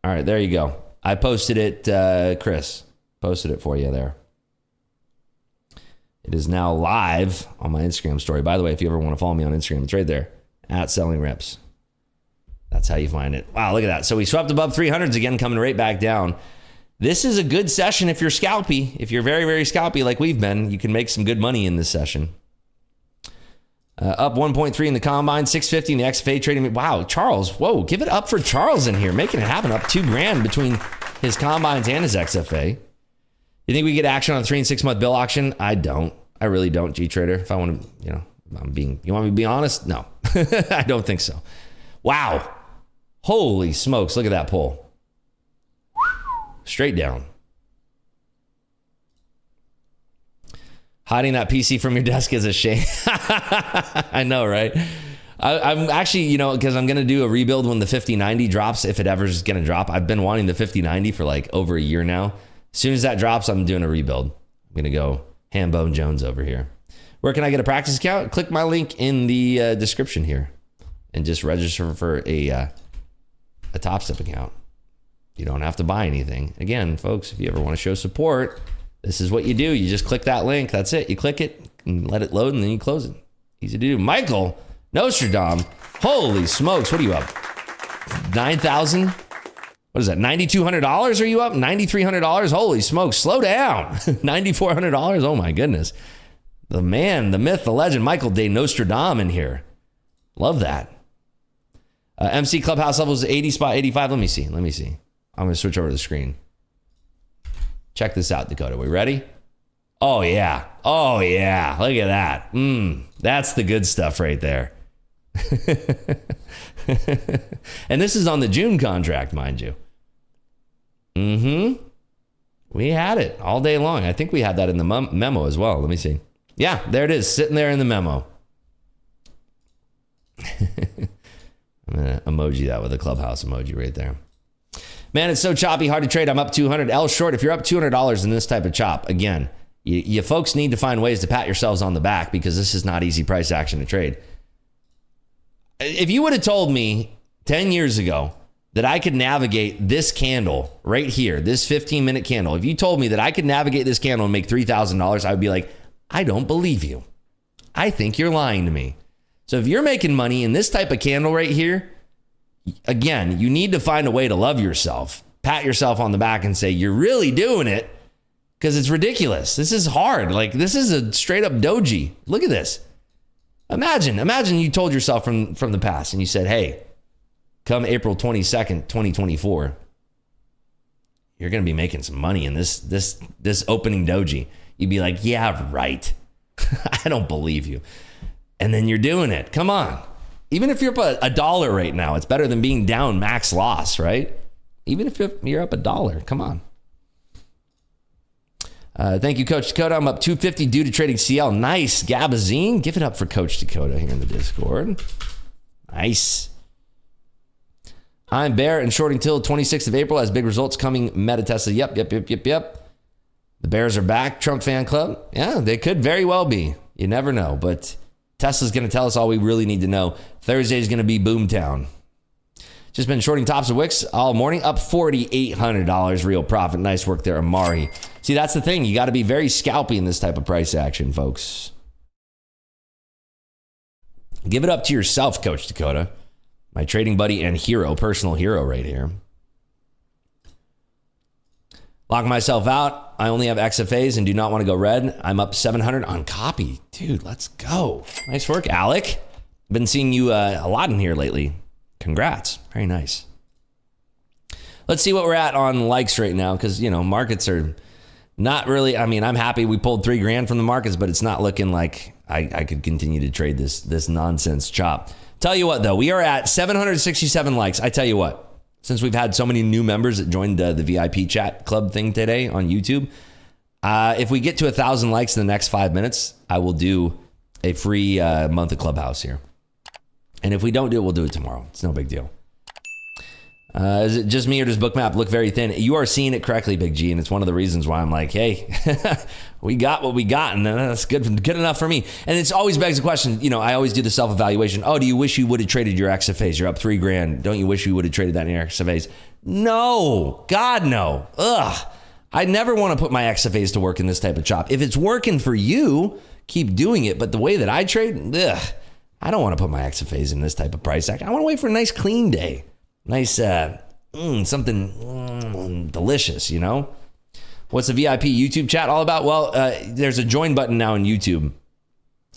All right, there you go. I posted it, Chris. Posted it for you there. It is now live on my Instagram story. By the way, if you ever want to follow me on Instagram, it's right there, @SellingRips. That's how you find it. Wow, look at that. So we swept above 300s again, coming right back down. This is a good session if you're scalpy. If you're very, very scalpy like we've been, you can make some good money in this session. Up 1.3 in the combine, 650 in the XFA trading. Wow, Charles, whoa, give it up for Charles in here, making it happen. Up $2,000 between his combines and his XFA. You think we get action on a 3 and 6 month bill auction? I don't. I really don't, G Trader. If I want to, you want me to be honest? No, I don't think so. Wow. Holy smokes. Look at that pull. Straight down. Hiding that PC from your desk is a shame. I know, right? I'm actually, because I'm going to do a rebuild when the 5090 drops, if it ever is going to drop. I've been wanting the 5090 for like over a year now. As soon as that drops, I'm doing a rebuild. I'm going to go Hambone Jones over here. Where can I get a practice account? Click my link in the description here and just register for a Topstep account. You don't have to buy anything. Again, folks, if you ever want to show support, this is what you do. You just click that link. That's it. You click it and let it load and then you close it. Easy to do. Michael Nostradam. Holy smokes. What are you up? 9,000? What is that? $9,200 are you up? $9,300? Holy smokes. Slow down. $9,400? Oh my goodness. The man, the myth, the legend, Michael De Nostradam in here. Love that. MC Clubhouse levels 80 spot 85. Let me see. I'm going to switch over to the screen. Check this out, Dakota. We ready? Oh, yeah. Look at that. That's the good stuff right there. And this is on the June contract, mind you. We had it all day long. I think we had that in the memo as well. Let me see. Yeah, there it is, sitting there in the memo. I'm going to emoji that with a Clubhouse emoji right there. Man, it's so choppy, hard to trade. I'm up 200. L short. If you're up $200 in this type of chop, again, you folks need to find ways to pat yourselves on the back because this is not easy price action to trade. If you would have told me 10 years ago that I could navigate this candle right here, this 15-minute candle, if you told me that I could navigate this candle and make $3,000, I would be like, I don't believe you. I think you're lying to me. So if you're making money in this type of candle right here, again, you need to find a way to love yourself, pat yourself on the back and say, you're really doing it because it's ridiculous. This is hard. Like, this is a straight up doji. Look at this. Imagine you told yourself from the past and you said, hey, come April 22nd, 2024, you're going to be making some money in this opening doji. You'd be like, yeah, right. I don't believe you. And then you're doing it. Come on. Even if you're up $1 right now, it's better than being down max loss, right? Even if you're up $1, come on. Thank you, Coach Dakota. I'm up 250 due to trading CL. Nice. Gabazine. Give it up for Coach Dakota here in the Discord. Nice. I'm bear and shorting till 26th of April as big results coming. Meta Tesla. Yep. The Bears are back. Trump fan club. Yeah, they could very well be. You never know, but Tesla's going to tell us all we really need to know. Thursday is going to be Boomtown. Just been shorting tops of wicks all morning, up $4,800, real profit. Nice work there, Amari. See, that's the thing. You got to be very scalpy in this type of price action, folks. Give it up to yourself, Coach Dakota. My trading buddy and hero, personal hero right here. Lock myself out. I only have XFAs and do not want to go red. I'm up 700 on copy. Dude, let's go. Nice work, Alec. Been seeing you a lot in here lately. Congrats. Very nice. Let's see what we're at on likes right now because, markets are not really, I'm happy we pulled $3,000 from the markets, but it's not looking like I could continue to trade this nonsense chop. Tell you what, though, we are at 767 likes. I tell you what. Since we've had so many new members that joined the VIP chat club thing today on YouTube, if we get to 1,000 likes in the next 5 minutes, I will do a free month of Clubhouse here. And if we don't do it, we'll do it tomorrow. It's no big deal. Is it just me or does Bookmap look very thin? You are seeing it correctly, Big G, and it's one of the reasons why I'm like, hey, we got what we got, and that's good enough for me. And it's always begs the question, I always do the self-evaluation. Oh, do you wish you would have traded your XFAs? You're up $3,000. Don't you wish you would have traded that in your XFAs? No. God, no. Ugh. I never want to put my XFAs to work in this type of chop. If it's working for you, keep doing it. But the way that I trade, I don't want to put my XFAs in this type of price action. I want to wait for a nice clean day. Nice, something delicious, What's the VIP YouTube chat all about? Well, there's a join button now in YouTube.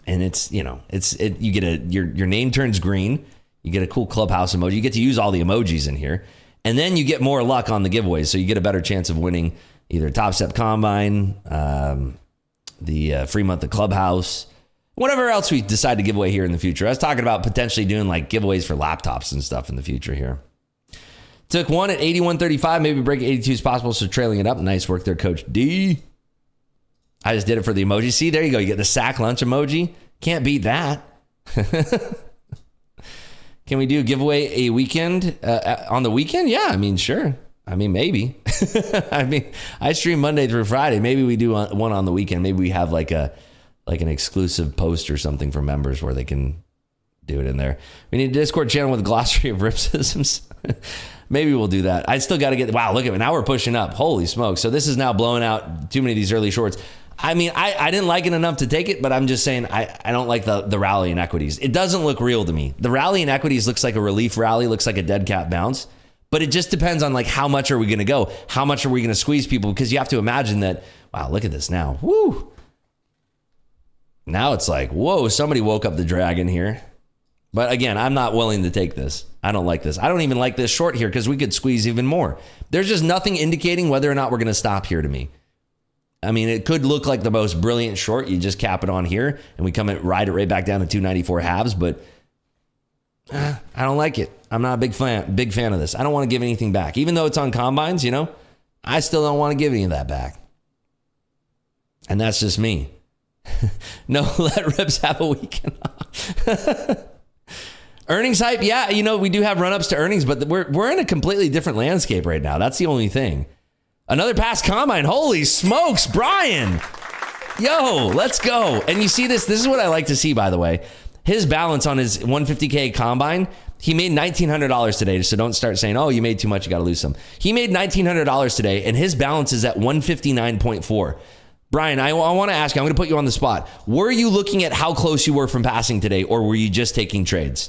And it's, you know, you get your name turns green. You get a cool Clubhouse emoji. You get to use all the emojis in here. And then you get more luck on the giveaways. So you get a better chance of winning either Topstep Combine, the free month of Clubhouse, whatever else we decide to give away here in the future. I was talking about potentially doing like giveaways for laptops and stuff in the future here. Took one at 81.35. Maybe break 82 is possible. So trailing it up. Nice work there, Coach D. I just did it for the emoji. See, there you go. You get the sack lunch emoji. Can't beat that. Can we do a giveaway a weekend on the weekend? Yeah, I mean, sure. I mean, maybe. I mean, I stream Monday through Friday. Maybe we do one on the weekend. Maybe we have like an exclusive post or something for members where they can do it in there. We need a Discord channel with a glossary of ripsisms. Maybe we'll do that. I still got to get, wow, look at it. Now we're pushing up. Holy smoke. So this is now blowing out too many of these early shorts. I mean, I didn't like it enough to take it, but I'm just saying I don't like the rally in equities. It doesn't look real to me. The rally in equities looks like a relief rally, looks like a dead cat bounce, but it just depends on like how much are we going to go? How much are we going to squeeze people? Because you have to imagine that, wow, look at this now. Woo. Now it's like, whoa, somebody woke up the dragon here. But again, I'm not willing to take this. I don't like this. I don't even like this short here because we could squeeze even more. There's just nothing indicating whether or not we're going to stop here to me. I mean, it could look like the most brilliant short. You just cap it on here and we come and ride it right back down to 294 halves, but I don't like it. I'm not a big fan of this. I don't want to give anything back. Even though it's on combines, you know, I still don't want to give any of that back. And that's just me. No, let Rips have a weekend off. Earnings hype, yeah, you know, we do have run-ups to earnings, but we're in a completely different landscape right now. That's the only thing. Another past combine. Holy smokes, Brian. Yo, let's go. And you see this is what I like to see, by the way. His balance on his 150K combine, he made $1,900 today. So don't start saying, oh, you made too much, you got to lose some. He made $1,900 today, and his balance is at 159.4. Brian, I want to ask you, I'm going to put you on the spot. Were you looking at how close you were from passing today, or were you just taking trades?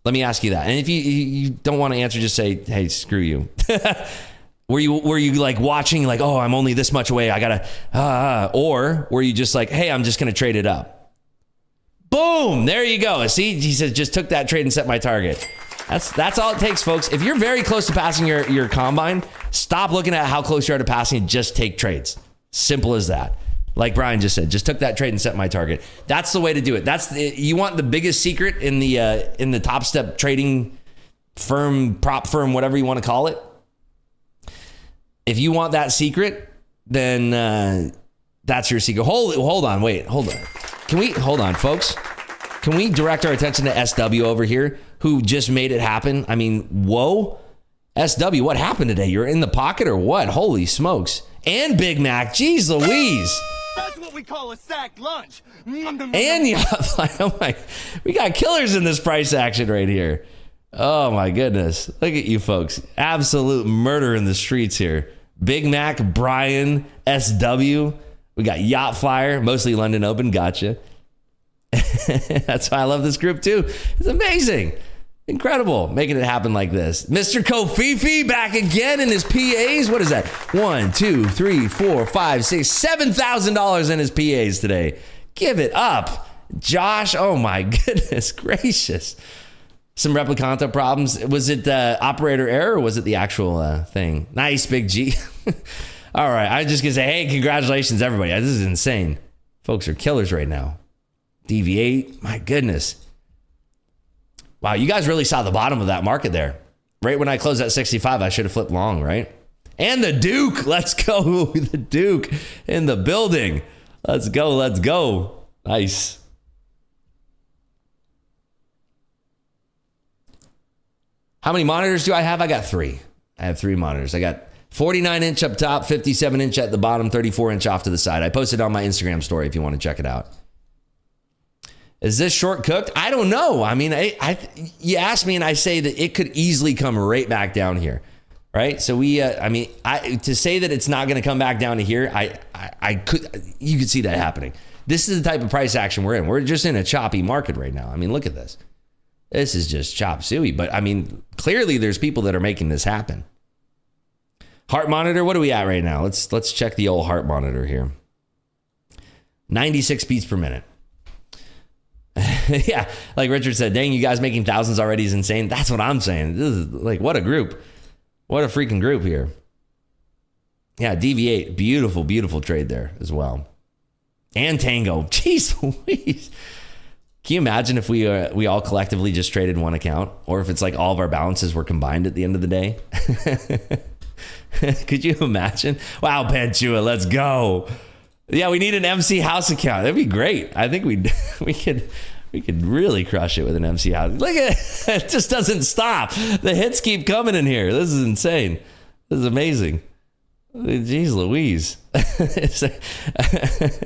Let me ask you that. And if you don't want to answer, just say, hey, screw you. Were you like watching like, oh, I'm only this much away, I gotta, or were you just like, hey, I'm just gonna trade it up? Boom, there you go. See, he says, just took that trade and set my target. That's all it takes, folks. If you're very close to passing your combine, stop looking at how close you are to passing and just take trades. Simple as that. Like Brian just said, just took that trade and set my target. That's the way to do it. You want the biggest secret in the Topstep trading firm, prop firm, whatever you want to call it. If you want that secret, then that's your secret. Hold on, hold on, folks. Can we direct our attention to SW over here, who just made it happen? I mean, whoa. SW, what happened today? You're in the pocket or what? Holy smokes. And Big Mac, geez Louise. That's what we call a sack lunch. And oh my, we got killers in this price action right here. Oh my goodness. Look at you folks. Absolute murder in the streets here. Big Mac, Brian, SW. We got Yacht Flyer, mostly London Open. Gotcha. That's why I love this group too. It's amazing. Incredible. Making it happen like this. Mr. Kofifi back again in his PAs. What is that? 1, 2, 3, 4, 5, 6, $7,000 in his PAs today. Give it up. Josh, oh my goodness gracious. Some Replicanta problems. Was it operator error or was it the actual thing? Nice, Big G. All right. I was just going to say, hey, congratulations, everybody. This is insane. Folks are killers right now. DV8. My goodness. Wow. You guys really saw the bottom of that market there. Right when I closed at 65, I should have flipped long, right? And the Duke. Let's go. The Duke in the building. Let's go. Let's go. Nice. How many monitors do I have? I got 3. I have 3 monitors. I got 49-inch up top, 57-inch at the bottom, 34-inch off to the side. I posted on my Instagram story if you want to check it out. Is this short cooked? I don't know. I mean, you asked me and I say that it could easily come right back down here, right? So to say that it's not going to come back down to here, you could see that happening. This is the type of price action we're in. We're just in a choppy market right now. I mean, look at this. This is just chop suey. But I mean, clearly there's people that are making this happen. Heart monitor, what are we at right now? Let's check the old heart monitor here. 96 beats per minute. Yeah, like Richard said, dang, you guys making thousands already is insane. That's what I'm saying. This is like, what a group. What a freaking group here. Yeah, DV8, beautiful, beautiful trade there as well. And Tango, jeez Louise. Can you imagine if we all collectively just traded one account, or if it's like all of our balances were combined at the end of the day? Could you imagine? Wow, Panchua, let's go. Yeah, we need an MC House account. That'd be great. I think we could really crush it with an MC House. Look at it. It just doesn't stop. The hits keep coming in here. This is insane. This is amazing. Jeez Louise.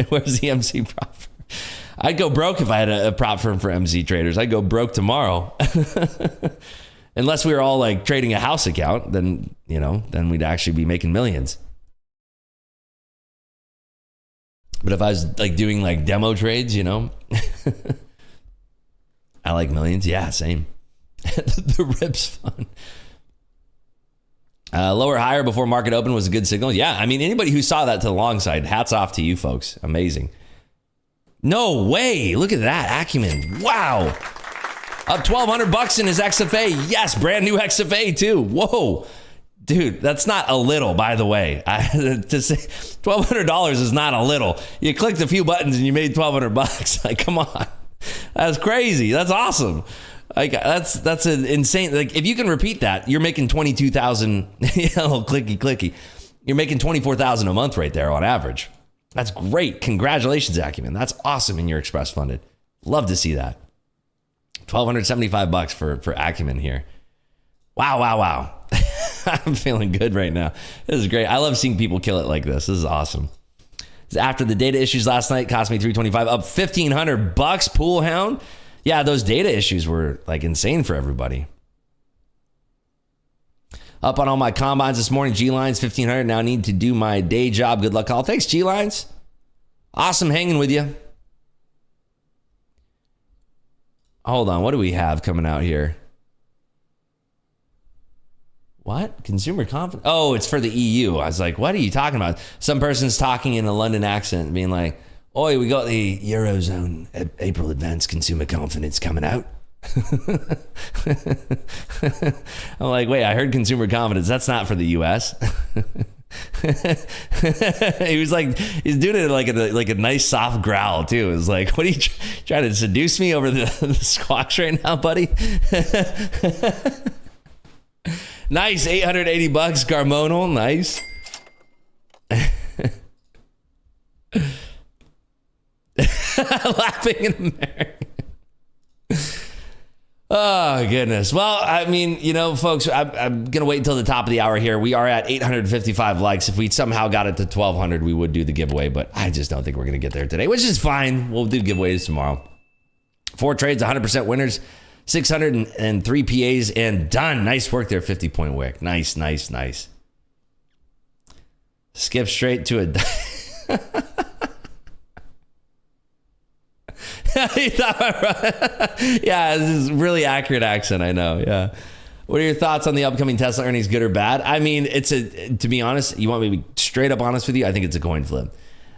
Where's the MC prop? I'd go broke if I had a prop firm for MC traders. I'd go broke tomorrow. Unless we were all like trading a house account, then we'd actually be making millions. But if I was like doing like demo trades, I like millions. Yeah, same. The rip's fun. Lower higher before market open was a good signal. Yeah, I mean, anybody who saw that to the long side, hats off to you folks. Amazing. No way. Look at that. Acumen. Wow. Up $1,200 in his XFA. Yes, brand new XFA too. Whoa. Dude, that's not a little, by the way. To say $1,200 is not a little. You clicked a few buttons and you made $1,200. Like, come on. That's crazy. That's awesome. Like, that's an insane. Like, if you can repeat that, you're making 22,000. Clicky. You're making 24,000 a month right there on average. That's great. Congratulations, Acumen. That's awesome. And you're express funded. Love to see that. $1,275 for Acumen here. Wow. I'm feeling good right now. This is great. I love seeing people kill it like this. This is awesome. After the data issues last night, cost me $325, up $1,500. Pool Hound. Yeah, those data issues were like insane for everybody. Up on all my combines this morning. G-Lines 1,500. Now need to do my day job. Good luck all. Thanks, G-Lines. Awesome hanging with you. Hold on. What do we have coming out here? What? Consumer confidence? Oh, it's for the EU. I was like, what are you talking about? Some person's talking in a London accent, being like, oi, we got the Eurozone April advanced consumer confidence coming out. I'm like, wait, I heard consumer confidence. That's not for the US. He was like, he's doing it like a nice soft growl too. It was like, what are you trying to seduce me over the squawks right now, buddy? Nice, $880, Garmonal, nice. Laughing in America. Oh, goodness. Well, I mean, folks, I'm going to wait until the top of the hour here. We are at 855 likes. If we somehow got it to 1,200, we would do the giveaway, but I just don't think we're going to get there today, which is fine. We'll do giveaways tomorrow. 4 trades, 100% winners, 603 PAs, and done. Nice work there, 50-point wick. Nice. Skip straight to a... Yeah, this is really accurate accent, I know. Yeah. What are your thoughts on the upcoming Tesla earnings, good or bad? I mean, to be honest, you want me to be straight up honest with you? I think it's a coin flip.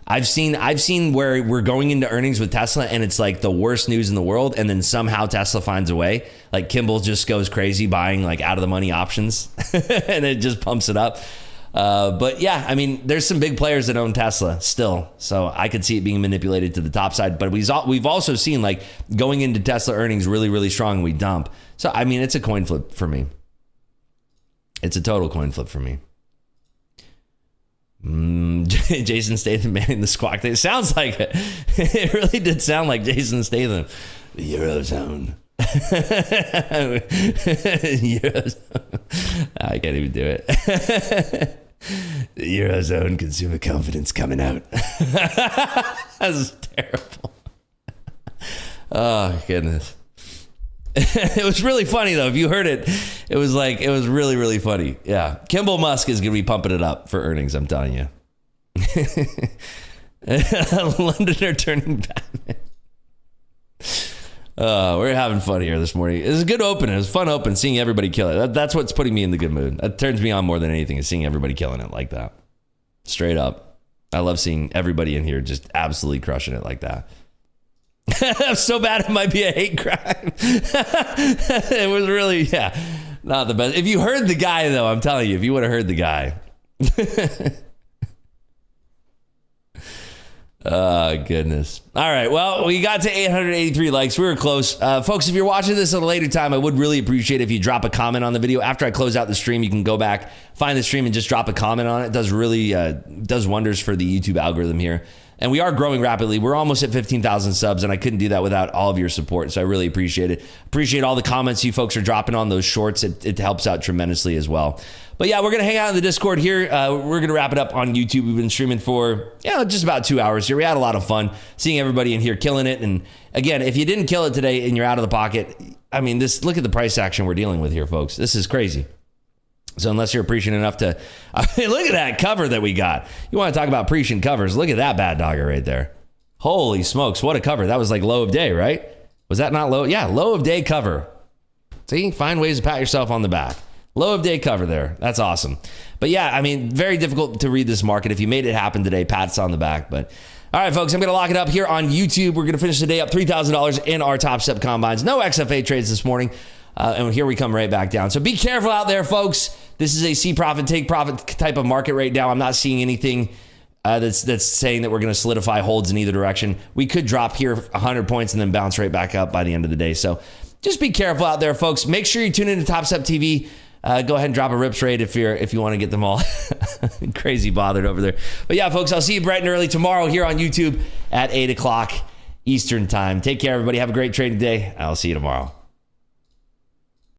I've seen where we're going into earnings with Tesla and it's like the worst news in the world, and then somehow Tesla finds a way. Like Kimball just goes crazy buying like out of the money options and it just pumps it up. But yeah, I mean, there's some big players that own Tesla still, so I could see it being manipulated to the top side. But we've also seen like going into Tesla earnings really, really strong, we dump. So I mean, it's a coin flip for me. It's a total coin flip for me. Jason Statham manning the squawk. It sounds like it. It really did sound like Jason Statham. The Eurozone. Eurozone. I can't even do it. The Eurozone consumer confidence coming out. That's terrible. Oh, goodness. It was really funny, though. If you heard it, it was really, really funny. Yeah. Kimball Musk is going to be pumping it up for earnings, I'm telling you. Londoner turning Batman. We're having fun here this morning. It was a good open. It was fun open, seeing everybody kill it. That's what's putting me in the good mood. That turns me on more than anything, is seeing everybody killing it like that. Straight up. I love seeing everybody in here just absolutely crushing it like that. So bad it might be a hate crime. It was really, not the best. If you heard the guy, though, I'm telling you, if you would have heard the guy. Oh, goodness. All right. Well, we got to 883 likes. We were close. Folks, if you're watching this at a later time, I would really appreciate if you drop a comment on the video. After I close out the stream, you can go back, find the stream, and just drop a comment on it. It does really does wonders for the YouTube algorithm here. And we are growing rapidly. We're almost at 15,000 subs, and I couldn't do that without all of your support. So I really appreciate it. Appreciate all the comments you folks are dropping on those shorts. It helps out tremendously as well. But yeah, we're going to hang out in the Discord here. We're going to wrap it up on YouTube. We've been streaming for just about 2 hours here. We had a lot of fun seeing everybody in here killing it. And again, if you didn't kill it today and you're out of the pocket, I mean, look at the price action we're dealing with here, folks. This is crazy. So unless you're appreciating enough to, look at that cover that we got. You want to talk about appreciating covers? Look at that bad dogger right there. Holy smokes, what a cover. That was like low of day, right? Was that not low? Yeah, low of day cover. So you can find ways to pat yourself on the back. Low of day cover there. That's awesome. But yeah, I mean, very difficult to read this market. If you made it happen today, pats on the back. But all right, folks, I'm going to lock it up here on YouTube. We're going to finish the day up $3,000 in our Topstep combines. No XFA trades this morning. And here we come right back down. So be careful out there, folks. This is a see profit, take profit type of market right now. I'm not seeing anything that's saying that we're going to solidify holds in either direction. We could drop here 100 points and then bounce right back up by the end of the day. So just be careful out there, folks. Make sure you tune into Topstep TV. Go ahead and drop a rips rate if you want to get them all crazy bothered over there. But yeah, folks, I'll see you bright and early tomorrow here on YouTube at 8 o'clock Eastern time. Take care, everybody. Have a great trading day. I'll see you tomorrow.